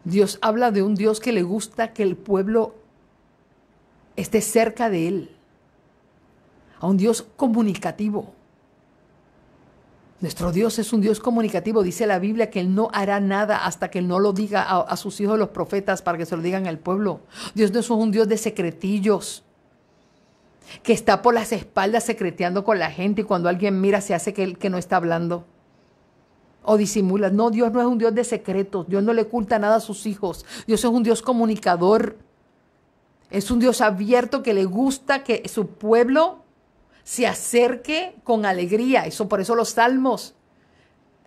Dios habla de un Dios que le gusta que el pueblo esté cerca de Él. A un Dios comunicativo. Nuestro Dios es un Dios comunicativo. Dice la Biblia que Él no hará nada hasta que Él no lo diga a sus hijos los profetas para que se lo digan al pueblo. Dios no es un Dios de secretillos, que está por las espaldas secreteando con la gente y cuando alguien mira se hace que no está hablando o disimula. No, Dios no es un Dios de secretos. Dios no le oculta nada a sus hijos. Dios es un Dios comunicador. Es un Dios abierto que le gusta que su pueblo se acerque con alegría. Por eso los salmos.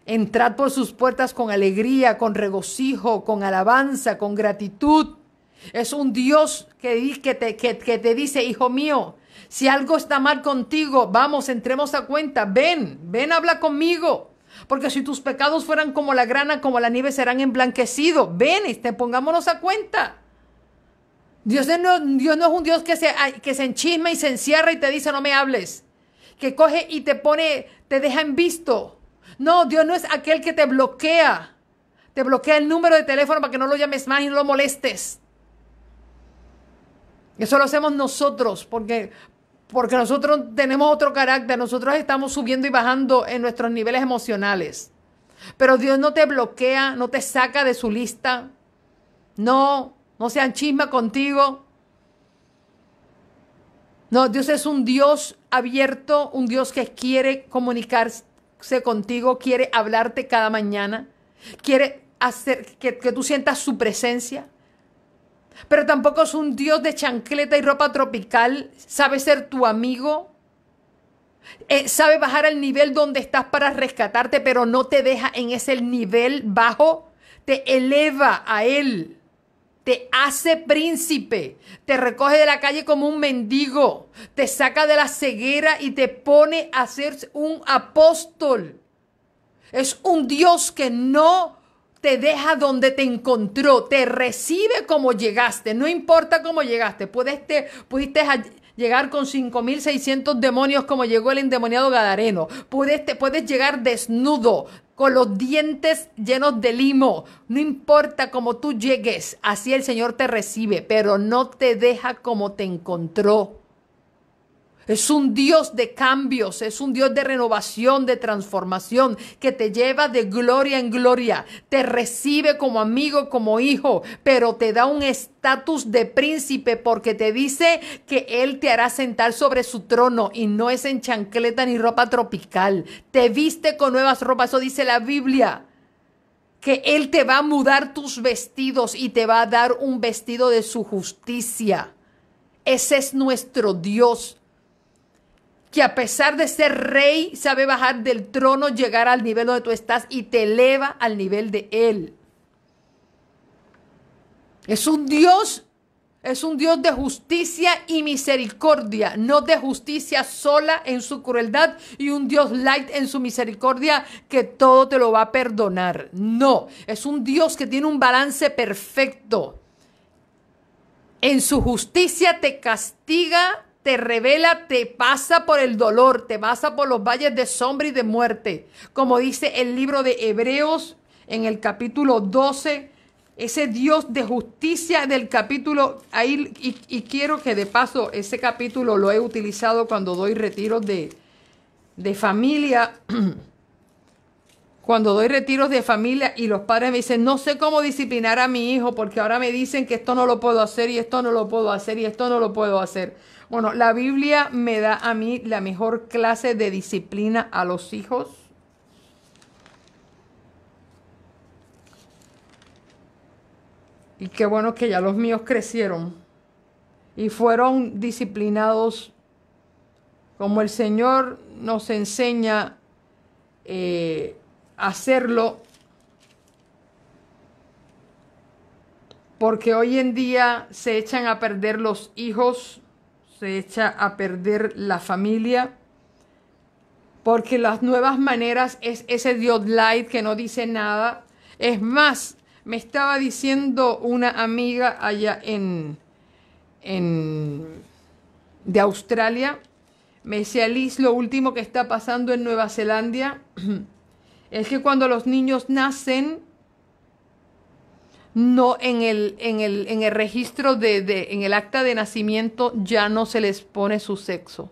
Entrad por sus puertas con alegría, con regocijo, con alabanza, con gratitud. Es un Dios que te dice, hijo mío, si algo está mal contigo, vamos, entremos a cuenta. Ven, habla conmigo. Porque si tus pecados fueran como la grana, como la nieve, serán emblanquecidos. Ven, pongámonos a cuenta. Dios no es un Dios que se enchisma y se encierra y te dice no me hables, que coge y te deja en visto. No, Dios no es aquel que te bloquea el número de teléfono para que no lo llames más y no lo molestes. Eso lo hacemos nosotros porque nosotros tenemos otro carácter, nosotros estamos subiendo y bajando en nuestros niveles emocionales. Pero Dios no te bloquea, no te saca de su lista, no se enchisma contigo. No, Dios es un Dios abierto, un Dios que quiere comunicarse contigo, quiere hablarte cada mañana, quiere hacer que tú sientas su presencia. Pero tampoco es un Dios de chancleta y ropa tropical, sabe ser tu amigo, sabe bajar al nivel donde estás para rescatarte, pero no te deja en ese nivel bajo, te eleva a Él. Te hace príncipe, te recoge de la calle como un mendigo, te saca de la ceguera y te pone a ser un apóstol. Es un Dios que no te deja donde te encontró, te recibe como llegaste, no importa cómo llegaste. Pudiste llegar con 5,600 demonios como llegó el endemoniado gadareno. Puedes llegar desnudo, con los dientes llenos de limo. No importa cómo tú llegues, así el Señor te recibe, pero no te deja como te encontró. Es un Dios de cambios, es un Dios de renovación, de transformación, que te lleva de gloria en gloria, te recibe como amigo, como hijo, pero te da un estatus de príncipe porque te dice que Él te hará sentar sobre su trono y no es en chancleta ni ropa tropical. Te viste con nuevas ropas, eso dice la Biblia, que Él te va a mudar tus vestidos y te va a dar un vestido de su justicia. Ese es nuestro Dios, que a pesar de ser rey, sabe bajar del trono, llegar al nivel donde tú estás y te eleva al nivel de Él. Es un Dios de justicia y misericordia, no de justicia sola en su crueldad y un Dios light en su misericordia que todo te lo va a perdonar. No, es un Dios que tiene un balance perfecto. En su justicia te castiga, te revela, te pasa por el dolor, te pasa por los valles de sombra y de muerte. Como dice el libro de Hebreos en el capítulo 12, ese Dios de justicia del capítulo, ahí, y quiero que de paso ese capítulo lo he utilizado cuando doy retiros de familia. Cuando doy retiros de familia y los padres me dicen, no sé cómo disciplinar a mi hijo porque ahora me dicen que esto no lo puedo hacer y esto no lo puedo hacer y esto no lo puedo hacer. Bueno, la Biblia me da a mí la mejor clase de disciplina a los hijos. Y qué bueno que ya los míos crecieron y fueron disciplinados como el Señor nos enseña hacerlo, porque hoy en día se echan a perder los hijos, se echa a perder la familia, porque las nuevas maneras es ese Dios light que no dice nada, Es más, me estaba diciendo una amiga allá de Australia, me decía: Liz, lo último que está pasando en Nueva Zelanda es que cuando los niños nacen, no en el registro en el acta de nacimiento ya no se les pone su sexo.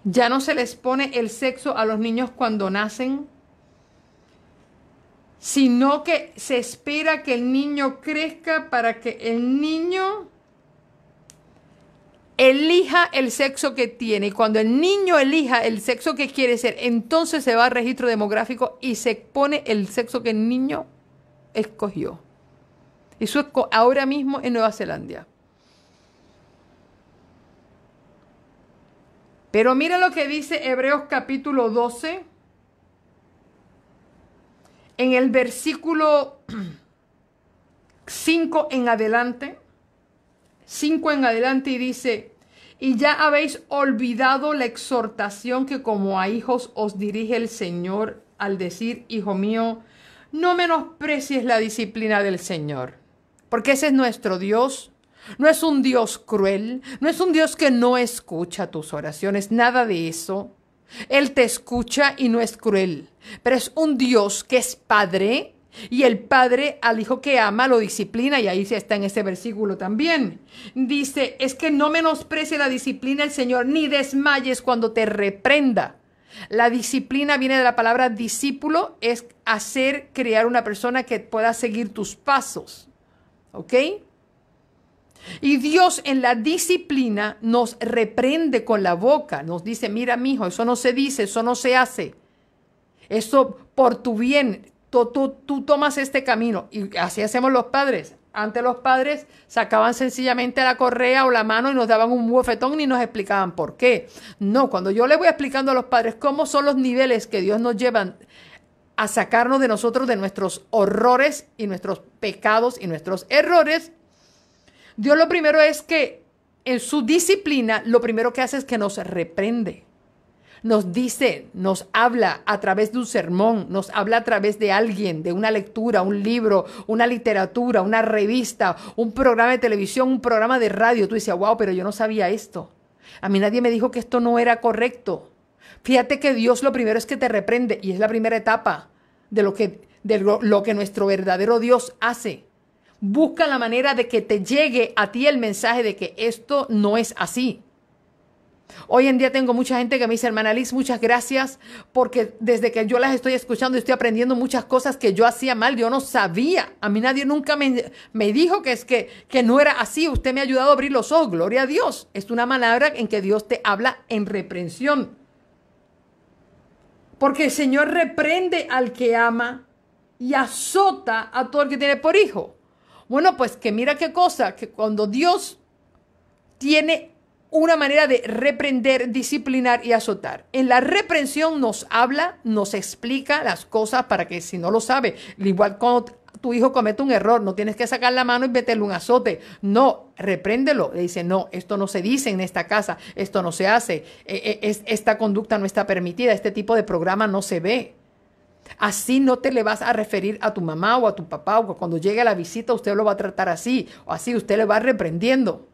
Ya no se les pone el sexo a los niños cuando nacen, sino que se espera que el niño crezca para que el niño elija el sexo que tiene. Y cuando el niño elija el sexo que quiere ser, entonces se va al registro demográfico y se pone el sexo que el niño escogió. Eso es ahora mismo en Nueva Zelanda. Pero mira lo que dice Hebreos capítulo 12, en el versículo 5 en adelante. 5 en adelante, y dice: y ya habéis olvidado la exhortación que como a hijos os dirige el Señor al decir: hijo mío, no menosprecies la disciplina del Señor, porque ese es nuestro Dios. No es un Dios cruel, no es un Dios que no escucha tus oraciones, nada de eso. Él te escucha y no es cruel, pero es un Dios que es Padre, y el Padre al hijo que ama lo disciplina, y ahí está en ese versículo también. Dice: es que no menosprecie la disciplina del Señor, ni desmayes cuando te reprenda. La disciplina viene de la palabra discípulo, es crear una persona que pueda seguir tus pasos. ¿Ok? Y Dios en la disciplina nos reprende con la boca, nos dice: mira, mijo, eso no se dice, eso no se hace. Eso por tu bien, tú tomas este camino. Y así hacemos los padres. Antes los padres sacaban sencillamente la correa o la mano y nos daban un bofetón y nos explicaban por qué. No, cuando yo le voy explicando a los padres cómo son los niveles que Dios nos llevan a sacarnos de nosotros, de nuestros horrores y nuestros pecados y nuestros errores, Dios lo primero es que en su disciplina, lo primero que hace es que nos reprende. Nos dice, nos habla a través de un sermón, nos habla a través de alguien, de una lectura, un libro, una literatura, una revista, un programa de televisión, un programa de radio. Tú dices: wow, pero yo no sabía esto. A mí nadie me dijo que esto no era correcto. Fíjate que Dios lo primero es que te reprende, y es la primera etapa de lo que nuestro verdadero Dios hace. Busca la manera de que te llegue a ti el mensaje de que esto no es así. Hoy en día tengo mucha gente que me dice: hermana Liz, muchas gracias, porque desde que yo las estoy escuchando estoy aprendiendo muchas cosas que yo hacía mal, yo no sabía. A mí nadie nunca me dijo que no era así. Usted me ha ayudado a abrir los ojos, gloria a Dios. Es una manera en que Dios te habla en reprensión. Porque el Señor reprende al que ama y azota a todo el que tiene por hijo. Bueno, pues que mira qué cosa, que cuando Dios tiene una manera de reprender, disciplinar y azotar. En la reprensión nos habla, nos explica las cosas para que si no lo sabe, igual cuando tu hijo comete un error, no tienes que sacar la mano y meterle un azote. No, repréndelo. Le dice: no, esto no se dice en esta casa, esto no se hace, esta conducta no está permitida, este tipo de programa no se ve. Así no te le vas a referir a tu mamá o a tu papá, o cuando llegue a la visita usted lo va a tratar así, o así usted le va reprendiendo.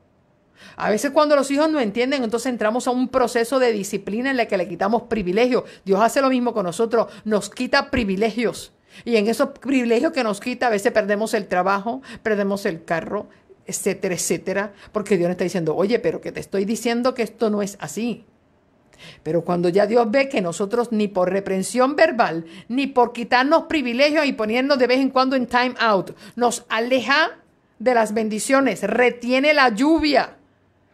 A veces cuando los hijos no entienden, entonces entramos a un proceso de disciplina en el que le quitamos privilegios. Dios hace lo mismo con nosotros, nos quita privilegios. Y en esos privilegios que nos quita, a veces perdemos el trabajo, perdemos el carro, etcétera, etcétera, porque Dios nos está diciendo: oye, pero que te estoy diciendo que esto no es así. Pero cuando ya Dios ve que nosotros ni por reprensión verbal, ni por quitarnos privilegios y ponernos de vez en cuando en time out, nos aleja de las bendiciones, retiene la lluvia,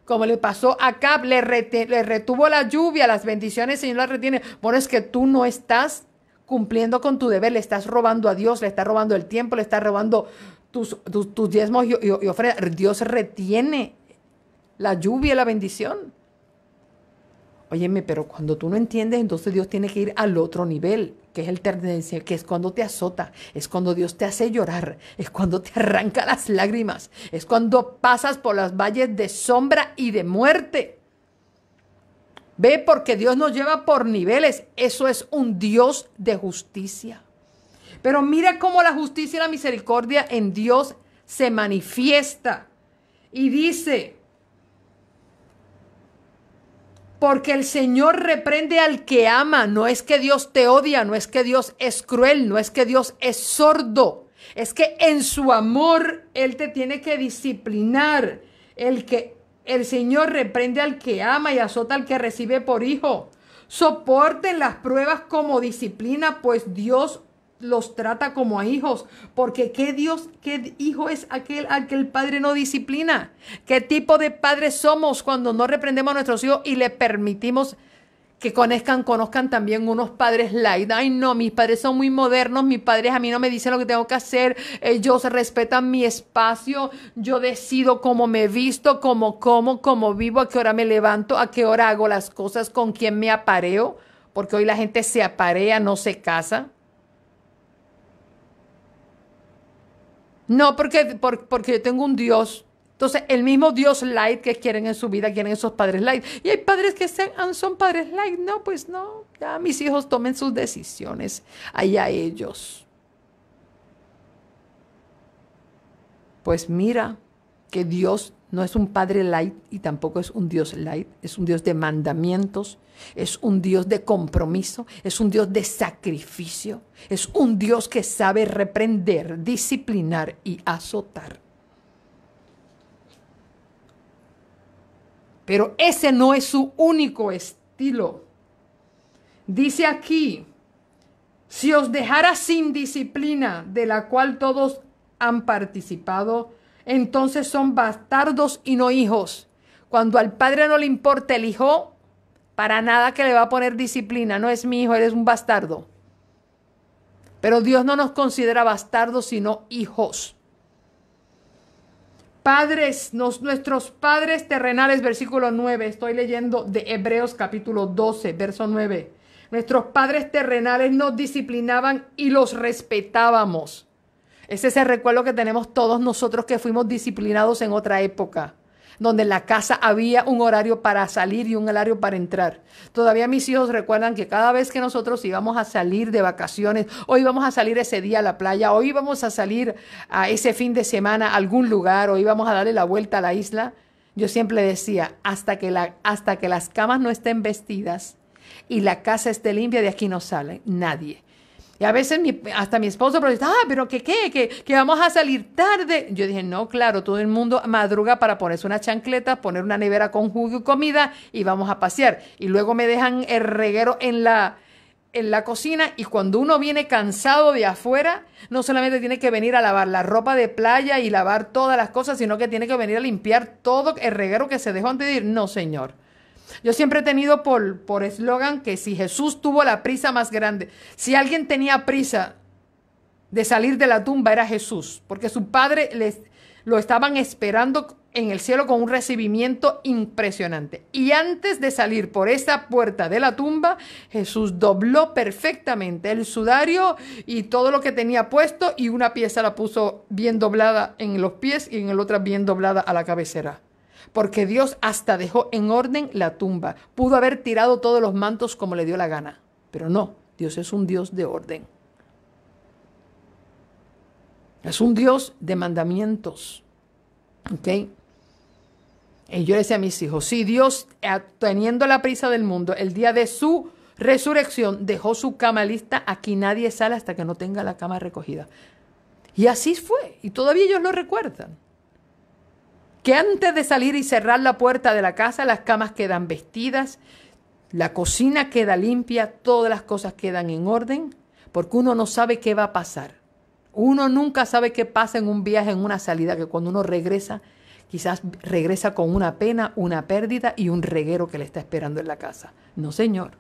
como le pasó a Acab, le retuvo la lluvia, las bendiciones el Señor las retiene. Bueno, es que tú no estás cumpliendo con tu deber, le estás robando a Dios, le estás robando el tiempo, le estás robando tus diezmos y ofrendas. Dios retiene la lluvia y la bendición. Óyeme, pero cuando tú no entiendes, entonces Dios tiene que ir al otro nivel, que es el tercer, que es cuando te azota, es cuando Dios te hace llorar, es cuando te arranca las lágrimas, es cuando pasas por las valles de sombra y de muerte. Ve, porque Dios nos lleva por niveles. Eso es un Dios de justicia. Pero mira cómo la justicia y la misericordia en Dios se manifiesta. Y dice, porque el Señor reprende al que ama. No es que Dios te odia, no es que Dios es cruel, no es que Dios es sordo. Es que en su amor Él te tiene que disciplinar. El Señor reprende al que ama y azota al que recibe por hijo. Soporten las pruebas como disciplina, pues Dios los trata como a hijos. Porque ¿qué hijo es aquel al que el padre no disciplina? ¿Qué tipo de padres somos cuando no reprendemos a nuestros hijos y le permitimos que conozcan también unos padres light? Ay, no, mis padres son muy modernos, mis padres a mí no me dicen lo que tengo que hacer, ellos respetan mi espacio, yo decido cómo me visto, cómo como, cómo vivo, a qué hora me levanto, a qué hora hago las cosas, con quién me apareo, porque hoy la gente se aparea, no se casa. No, porque yo tengo un Dios. Entonces, el mismo Dios light que quieren en su vida, quieren esos padres light. Y hay padres que son padres light. No, pues no. Ya mis hijos tomen sus decisiones. Allá ellos. Pues mira que Dios no es un padre light y tampoco es un Dios light. Es un Dios de mandamientos. Es un Dios de compromiso. Es un Dios de sacrificio. Es un Dios que sabe reprender, disciplinar y azotar. Pero ese no es su único estilo. Dice aquí, si os dejara sin disciplina, de la cual todos han participado, entonces son bastardos y no hijos. Cuando al padre no le importa el hijo, para nada que le va a poner disciplina. No es mi hijo, eres un bastardo. Pero Dios no nos considera bastardos, sino hijos. Padres, nuestros padres terrenales, versículo 9, estoy leyendo de Hebreos capítulo 12, verso 9. Nuestros padres terrenales nos disciplinaban y los respetábamos. Ese es el recuerdo que tenemos todos nosotros que fuimos disciplinados en otra época, donde en la casa había un horario para salir y un horario para entrar. Todavía mis hijos recuerdan que cada vez que nosotros íbamos a salir de vacaciones, o íbamos a salir ese día a la playa, o íbamos a salir a ese fin de semana a algún lugar, o íbamos a darle la vuelta a la isla, yo siempre decía, hasta que las camas no estén vestidas y la casa esté limpia, de aquí no sale nadie. Y a veces hasta mi esposo pregunta, pero que vamos a salir tarde. Yo dije, no, claro, todo el mundo madruga para ponerse una chancleta, poner una nevera con jugo y comida y vamos a pasear. Y luego me dejan el reguero en la cocina, y cuando uno viene cansado de afuera, no solamente tiene que venir a lavar la ropa de playa y lavar todas las cosas, sino que tiene que venir a limpiar todo el reguero que se dejó antes de ir. No, señor. Yo siempre he tenido por eslogan que si Jesús tuvo la prisa más grande, si alguien tenía prisa de salir de la tumba, era Jesús, porque su padre lo estaban esperando en el cielo con un recibimiento impresionante. Y antes de salir por esa puerta de la tumba, Jesús dobló perfectamente el sudario y todo lo que tenía puesto, y una pieza la puso bien doblada en los pies y en la otra bien doblada a la cabecera. Porque Dios hasta dejó en orden la tumba. Pudo haber tirado todos los mantos como le dio la gana, pero no, Dios es un Dios de orden. Es un Dios de mandamientos. ¿Ok? Y yo le decía a mis hijos, si Dios, teniendo la prisa del mundo, el día de su resurrección, dejó su cama lista, aquí nadie sale hasta que no tenga la cama recogida. Y así fue, y todavía ellos lo recuerdan. Que antes de salir y cerrar la puerta de la casa, las camas quedan vestidas, la cocina queda limpia, todas las cosas quedan en orden, porque uno no sabe qué va a pasar. Uno nunca sabe qué pasa en un viaje, en una salida, que cuando uno regresa, quizás regresa con una pena, una pérdida y un reguero que le está esperando en la casa. No, señor.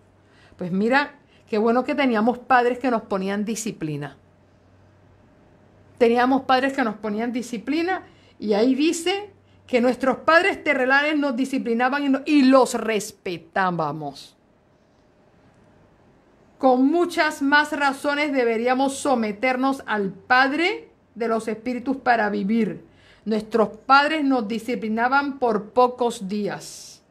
Pues mira, qué bueno que teníamos padres que nos ponían disciplina. Teníamos padres que nos ponían disciplina, y ahí dice que nuestros padres terrenales nos disciplinaban y los respetábamos. Con muchas más razones deberíamos someternos al Padre de los Espíritus para vivir. Nuestros padres nos disciplinaban por pocos días.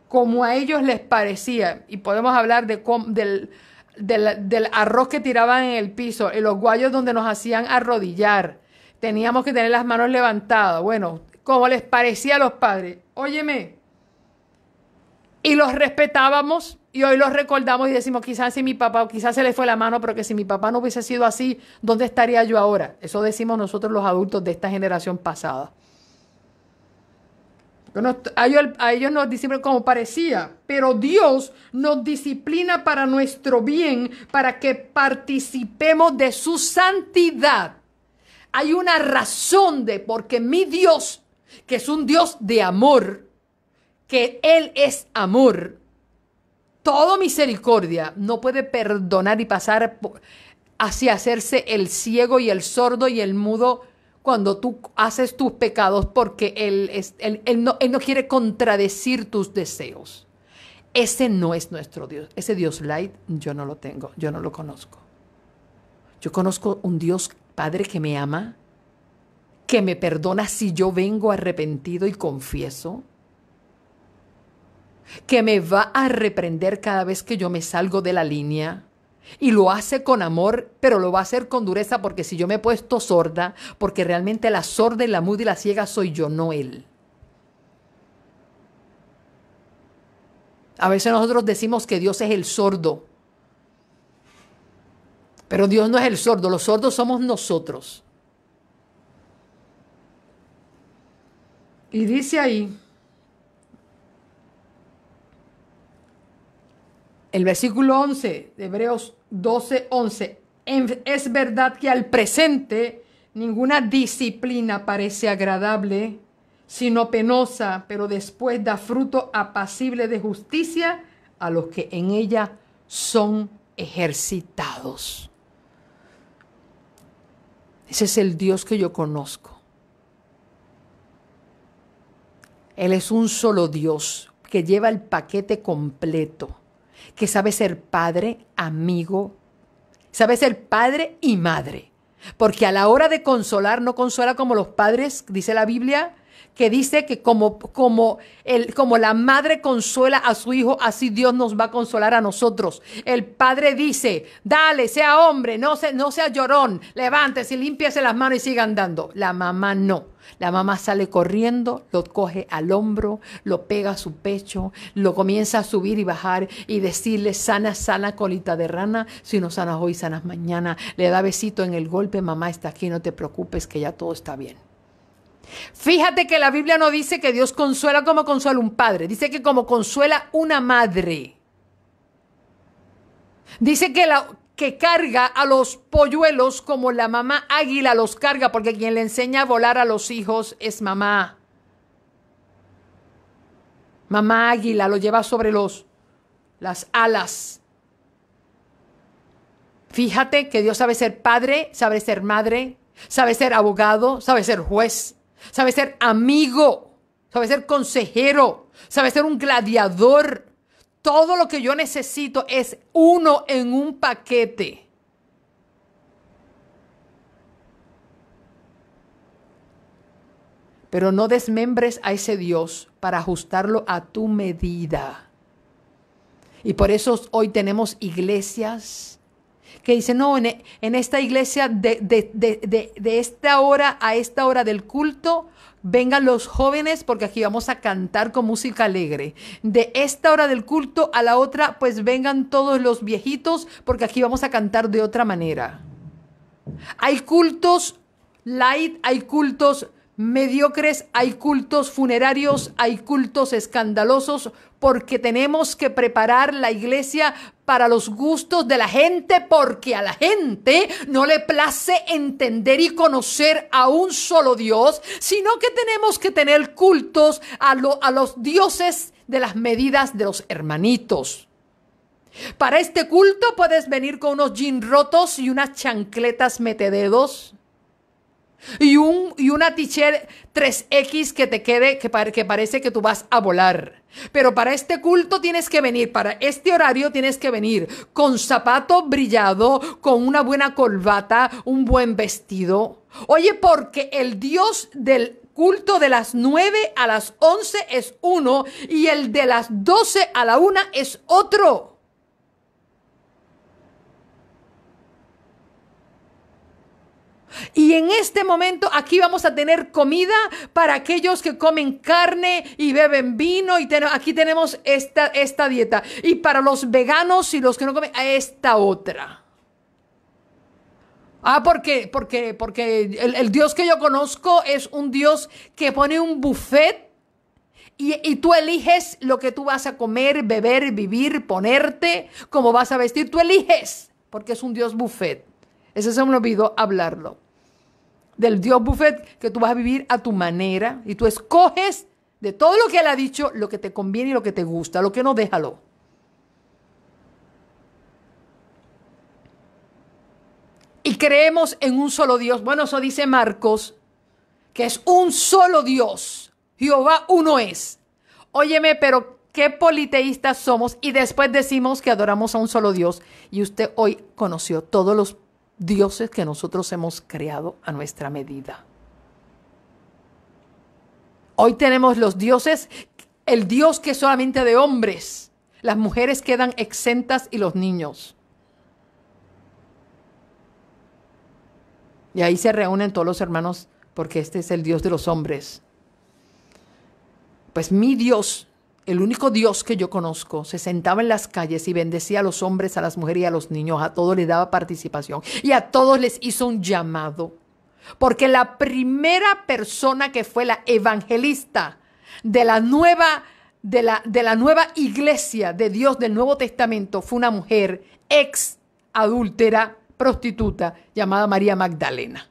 como a ellos les parecía. Y podemos hablar del arroz que tiraban en el piso, en los guayos donde nos hacían arrodillar. Teníamos que tener las manos levantadas. Bueno, como les parecía a los padres. Óyeme. Y los respetábamos y hoy los recordamos y decimos, quizás si mi papá, o quizás se le fue la mano, pero que si mi papá no hubiese sido así, ¿dónde estaría yo ahora? Eso decimos nosotros los adultos de esta generación pasada. A ellos nos disciplinan como parecía, pero Dios nos disciplina para nuestro bien, para que participemos de su santidad. Hay una razón de porque mi Dios, que es un Dios de amor, que Él es amor, todo misericordia, no puede perdonar y pasar hacia hacerse el ciego y el sordo y el mudo cuando tú haces tus pecados, porque Él no quiere contradecir tus deseos. Ese no es nuestro Dios. Ese Dios light yo no lo tengo, yo no lo conozco. Yo conozco un Dios Padre que me ama, que me perdona si yo vengo arrepentido y confieso, que me va a reprender cada vez que yo me salgo de la línea. Y lo hace con amor, pero lo va a hacer con dureza, porque si yo me he puesto sorda, porque realmente la sorda y la muda y la ciega soy yo, no Él. A veces nosotros decimos que Dios es el sordo, pero Dios no es el sordo, los sordos somos nosotros. Y dice ahí, el versículo 11 de Hebreos 12:11, es verdad que al presente ninguna disciplina parece agradable, sino penosa, pero después da fruto apacible de justicia a los que en ella son ejercitados. Ese es el Dios que yo conozco. Él es un solo Dios que lleva el paquete completo, que sabe ser padre, amigo, sabe ser padre y madre. Porque a la hora de consolar, no consola como los padres, dice la Biblia, que dice que como la madre consuela a su hijo, así Dios nos va a consolar a nosotros. El padre dice, dale, sea hombre, no sea llorón, levántese, límpiese las manos y siga andando. La mamá no. La mamá sale corriendo, lo coge al hombro, lo pega a su pecho, lo comienza a subir y bajar y decirle, sana, sana, colita de rana, si no sanas hoy, sanas mañana. Le da besito en el golpe, mamá está aquí, no te preocupes, que ya todo está bien. Fíjate que la Biblia no dice que Dios consuela como consuela un padre, dice que como consuela una madre. Dice que carga a los polluelos como la mamá águila los carga, porque quien le enseña a volar a los hijos es mamá. Mamá águila lo lleva sobre las alas. Fíjate que Dios sabe ser padre, sabe ser madre, sabe ser abogado, sabe ser juez, sabe ser amigo, sabe ser consejero, sabe ser un gladiador. Todo lo que yo necesito es uno en un paquete. Pero no desmembres a ese Dios para ajustarlo a tu medida. Y por eso hoy tenemos iglesias que dicen, no, en esta iglesia de esta hora a esta hora del culto, vengan los jóvenes porque aquí vamos a cantar con música alegre. De esta hora del culto a la otra, pues vengan todos los viejitos porque aquí vamos a cantar de otra manera. Hay cultos light, hay cultos mediocres, hay cultos funerarios, hay cultos escandalosos, porque tenemos que preparar la iglesia para los gustos de la gente, porque a la gente no le place entender y conocer a un solo Dios, sino que tenemos que tener cultos a los dioses de las medidas de los hermanitos. Para este culto puedes venir con unos jeans rotos y unas chancletas metededos y una t-shirt 3X que te quede, que parece que tú vas a volar. Pero para este culto tienes que venir, para este horario tienes que venir con zapato brillado, con una buena corbata, un buen vestido. Oye, porque el Dios del culto de las 9 a las 11 es uno y el de las 12 a la 1 es otro. Y en este momento aquí vamos a tener comida para aquellos que comen carne y beben vino. Y aquí tenemos esta dieta. Y para los veganos y los que no comen, esta otra. Porque el Dios que yo conozco es un Dios que pone un buffet y tú eliges lo que tú vas a comer, beber, vivir, ponerte, cómo vas a vestir. Tú eliges, porque es un Dios buffet. Ese se me olvidó hablarlo. Del Dios buffet, que tú vas a vivir a tu manera y tú escoges de todo lo que Él ha dicho, lo que te conviene y lo que te gusta, lo que no, déjalo. Y creemos en un solo Dios. Bueno, eso dice Marcos, que es un solo Dios. Jehová uno es. Óyeme, pero qué politeístas somos y después decimos que adoramos a un solo Dios. Y usted hoy conoció todos los dioses que nosotros hemos creado a nuestra medida. Hoy tenemos los dioses, el Dios que es solamente de hombres. Las mujeres quedan exentas y los niños. Y ahí se reúnen todos los hermanos porque este es el Dios de los hombres. Pues mi Dios, el único Dios que yo conozco, se sentaba en las calles y bendecía a los hombres, a las mujeres y a los niños. A todos les daba participación y a todos les hizo un llamado. Porque la primera persona que fue la evangelista de la nueva iglesia de Dios del Nuevo Testamento fue una mujer ex adúltera, prostituta, llamada María Magdalena.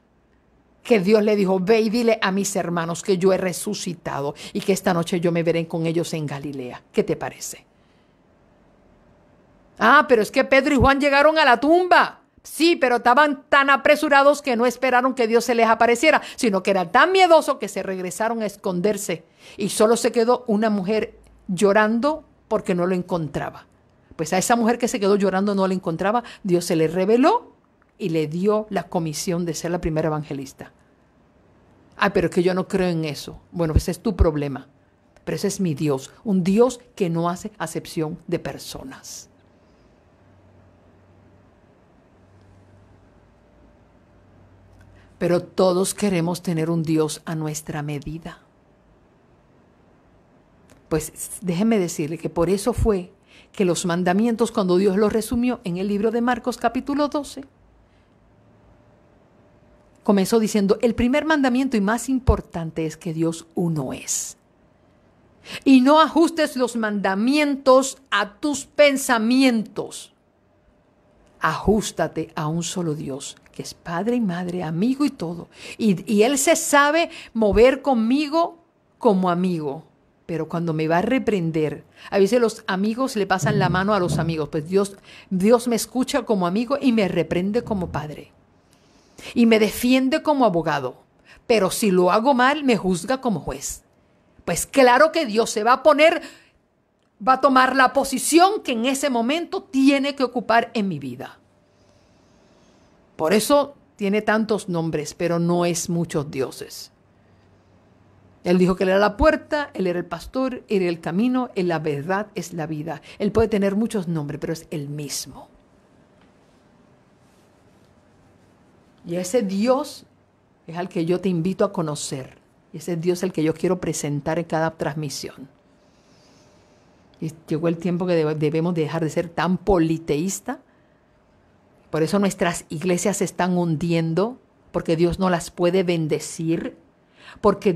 Que Dios le dijo, ve y dile a mis hermanos que yo he resucitado y que esta noche yo me veré con ellos en Galilea. ¿Qué te parece? Pero es que Pedro y Juan llegaron a la tumba. Sí, pero estaban tan apresurados que no esperaron que Dios se les apareciera, sino que era tan miedoso que se regresaron a esconderse. Y solo se quedó una mujer llorando porque no lo encontraba. Pues a esa mujer que se quedó llorando no la encontraba, Dios se le reveló y le dio la comisión de ser la primera evangelista. Pero es que yo no creo en eso. Bueno, ese es tu problema. Pero ese es mi Dios, un Dios que no hace acepción de personas. Pero todos queremos tener un Dios a nuestra medida. Pues déjeme decirle que por eso fue que los mandamientos, cuando Dios los resumió en el libro de Marcos capítulo 12, comenzó diciendo, el primer mandamiento y más importante es que Dios uno es. Y no ajustes los mandamientos a tus pensamientos. Ajústate a un solo Dios, que es Padre y Madre, amigo y todo. Y Él se sabe mover conmigo como amigo. Pero cuando me va a reprender, a veces los amigos le pasan la mano a los amigos. Pues Dios me escucha como amigo y me reprende como padre. Y me defiende como abogado. Pero si lo hago mal, me juzga como juez. Pues claro que Dios se va a tomar la posición que en ese momento tiene que ocupar en mi vida. Por eso tiene tantos nombres, pero no es muchos dioses. Él dijo que Él era la puerta, Él era el pastor, Él era el camino, Él la verdad es la vida. Él puede tener muchos nombres, pero es el mismo. Y ese Dios es al que yo te invito a conocer. Y ese Dios es el que yo quiero presentar en cada transmisión. Y llegó el tiempo que debemos dejar de ser tan politeístas. Por eso nuestras iglesias se están hundiendo, porque Dios no las puede bendecir, porque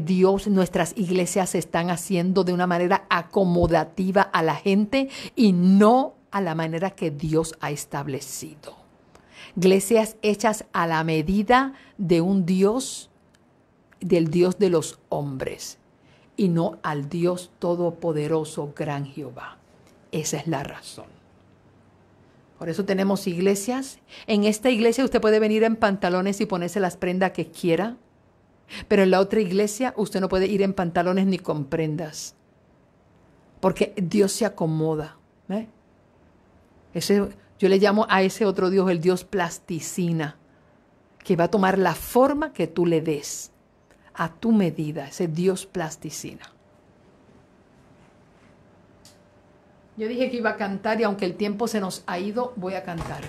nuestras iglesias se están haciendo de una manera acomodativa a la gente y no a la manera que Dios ha establecido. Iglesias hechas a la medida de un Dios, del Dios de los hombres, y no al Dios todopoderoso, gran Jehová. Esa es la razón. Por eso tenemos iglesias. En esta iglesia usted puede venir en pantalones y ponerse las prendas que quiera, pero en la otra iglesia usted no puede ir en pantalones ni con prendas, porque Dios se acomoda. Yo le llamo a ese otro Dios el Dios plasticina, que va a tomar la forma que tú le des. a tu medida, ese Dios plasticina. Yo dije que iba a cantar y aunque el tiempo se nos ha ido, voy a cantar.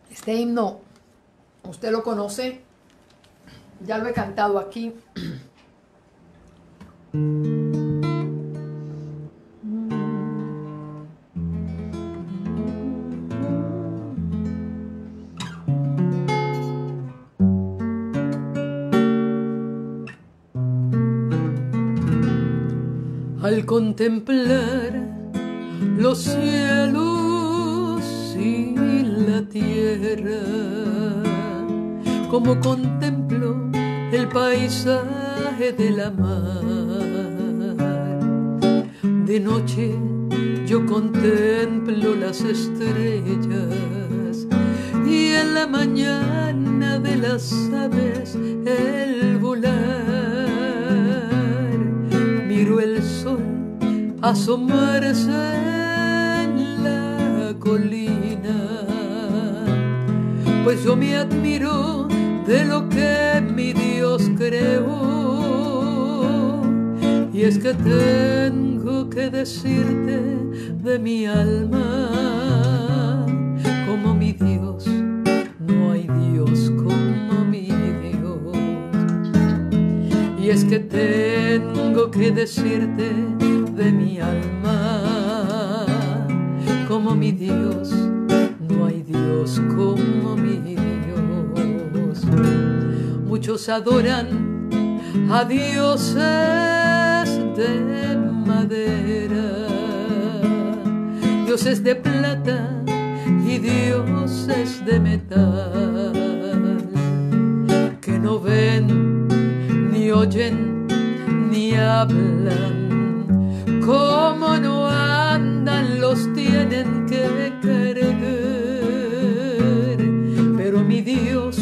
Este himno, usted lo conoce, ya lo he cantado aquí. Al contemplar los cielos y la tierra, como contemplo el paisaje de la mar, de noche yo contemplo las estrellas y en la mañana de las aves el volar. Miro el sol asomarse en la colina, pues yo me admiro de lo que mi Dios creó. Y es que tengo que decirte de mi alma, como mi Dios, no hay Dios como mi Dios. Y es que tengo que decirte de mi alma, como mi Dios, no hay Dios como mi Dios. Muchos adoran a dioses de madera, dioses de plata y dioses de metal, que no ven, ni oyen, ni hablan. Como no andan, los tienen que cargar. Pero mi Dios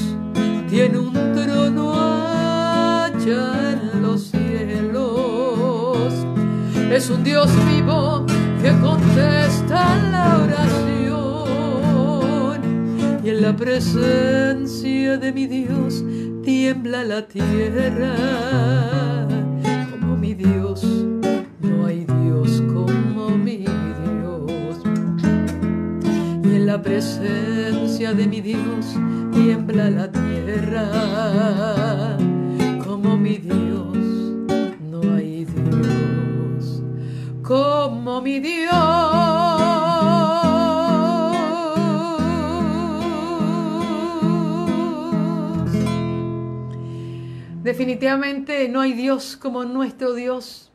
tiene un trono allá en los cielos. Es un Dios vivo que contesta la oración. Y en la presencia de mi Dios tiembla la tierra. Como mi Dios, no hay Dios como mi Dios. Y en la presencia de mi Dios tiembla la tierra. Como mi Dios, no hay Dios como mi Dios. Definitivamente no hay Dios como nuestro Dios.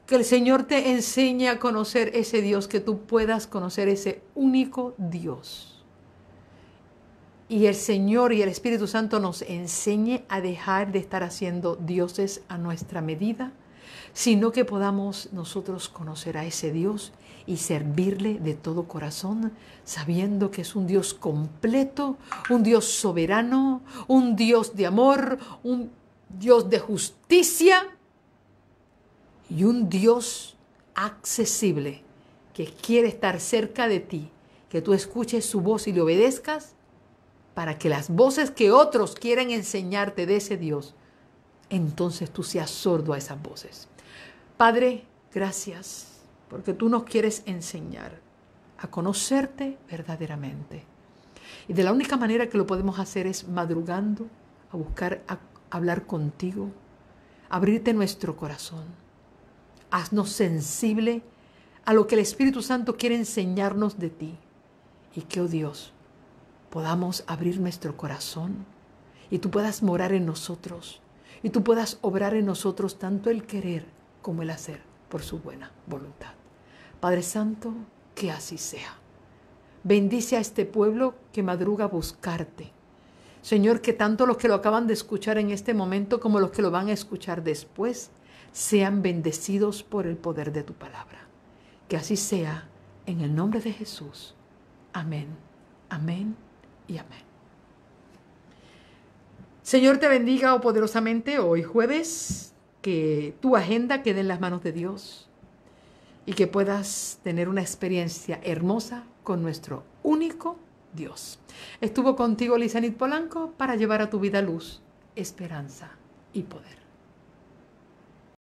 Que el Señor te enseñe a conocer ese Dios, que tú puedas conocer ese único Dios. Y el Señor y el Espíritu Santo nos enseñe a dejar de estar haciendo dioses a nuestra medida, sino que podamos nosotros conocer a ese Dios y servirle de todo corazón, sabiendo que es un Dios completo, un Dios soberano, un Dios de amor, un Dios de justicia y un Dios accesible que quiere estar cerca de ti, que tú escuches su voz y le obedezcas para que las voces que otros quieren enseñarte de ese Dios, entonces tú seas sordo a esas voces. Padre, gracias porque tú nos quieres enseñar a conocerte verdaderamente. Y de la única manera que lo podemos hacer es madrugando, a buscar hablar contigo, abrirte nuestro corazón. Haznos sensible a lo que el Espíritu Santo quiere enseñarnos de ti. Y que, oh Dios, podamos abrir nuestro corazón y tú puedas morar en nosotros y tú puedas obrar en nosotros tanto el querer como el hacer por su buena voluntad. Padre Santo, que así sea. Bendice a este pueblo que madruga a buscarte. Señor, que tanto los que lo acaban de escuchar en este momento como los que lo van a escuchar después sean bendecidos por el poder de tu palabra. Que así sea, en el nombre de Jesús. Amén, amén y amén. Señor, te bendiga, oh poderosamente, hoy jueves, que tu agenda quede en las manos de Dios y que puedas tener una experiencia hermosa con nuestro único Dios. Estuvo contigo Lisanit Polanco para llevar a tu vida luz, esperanza y poder.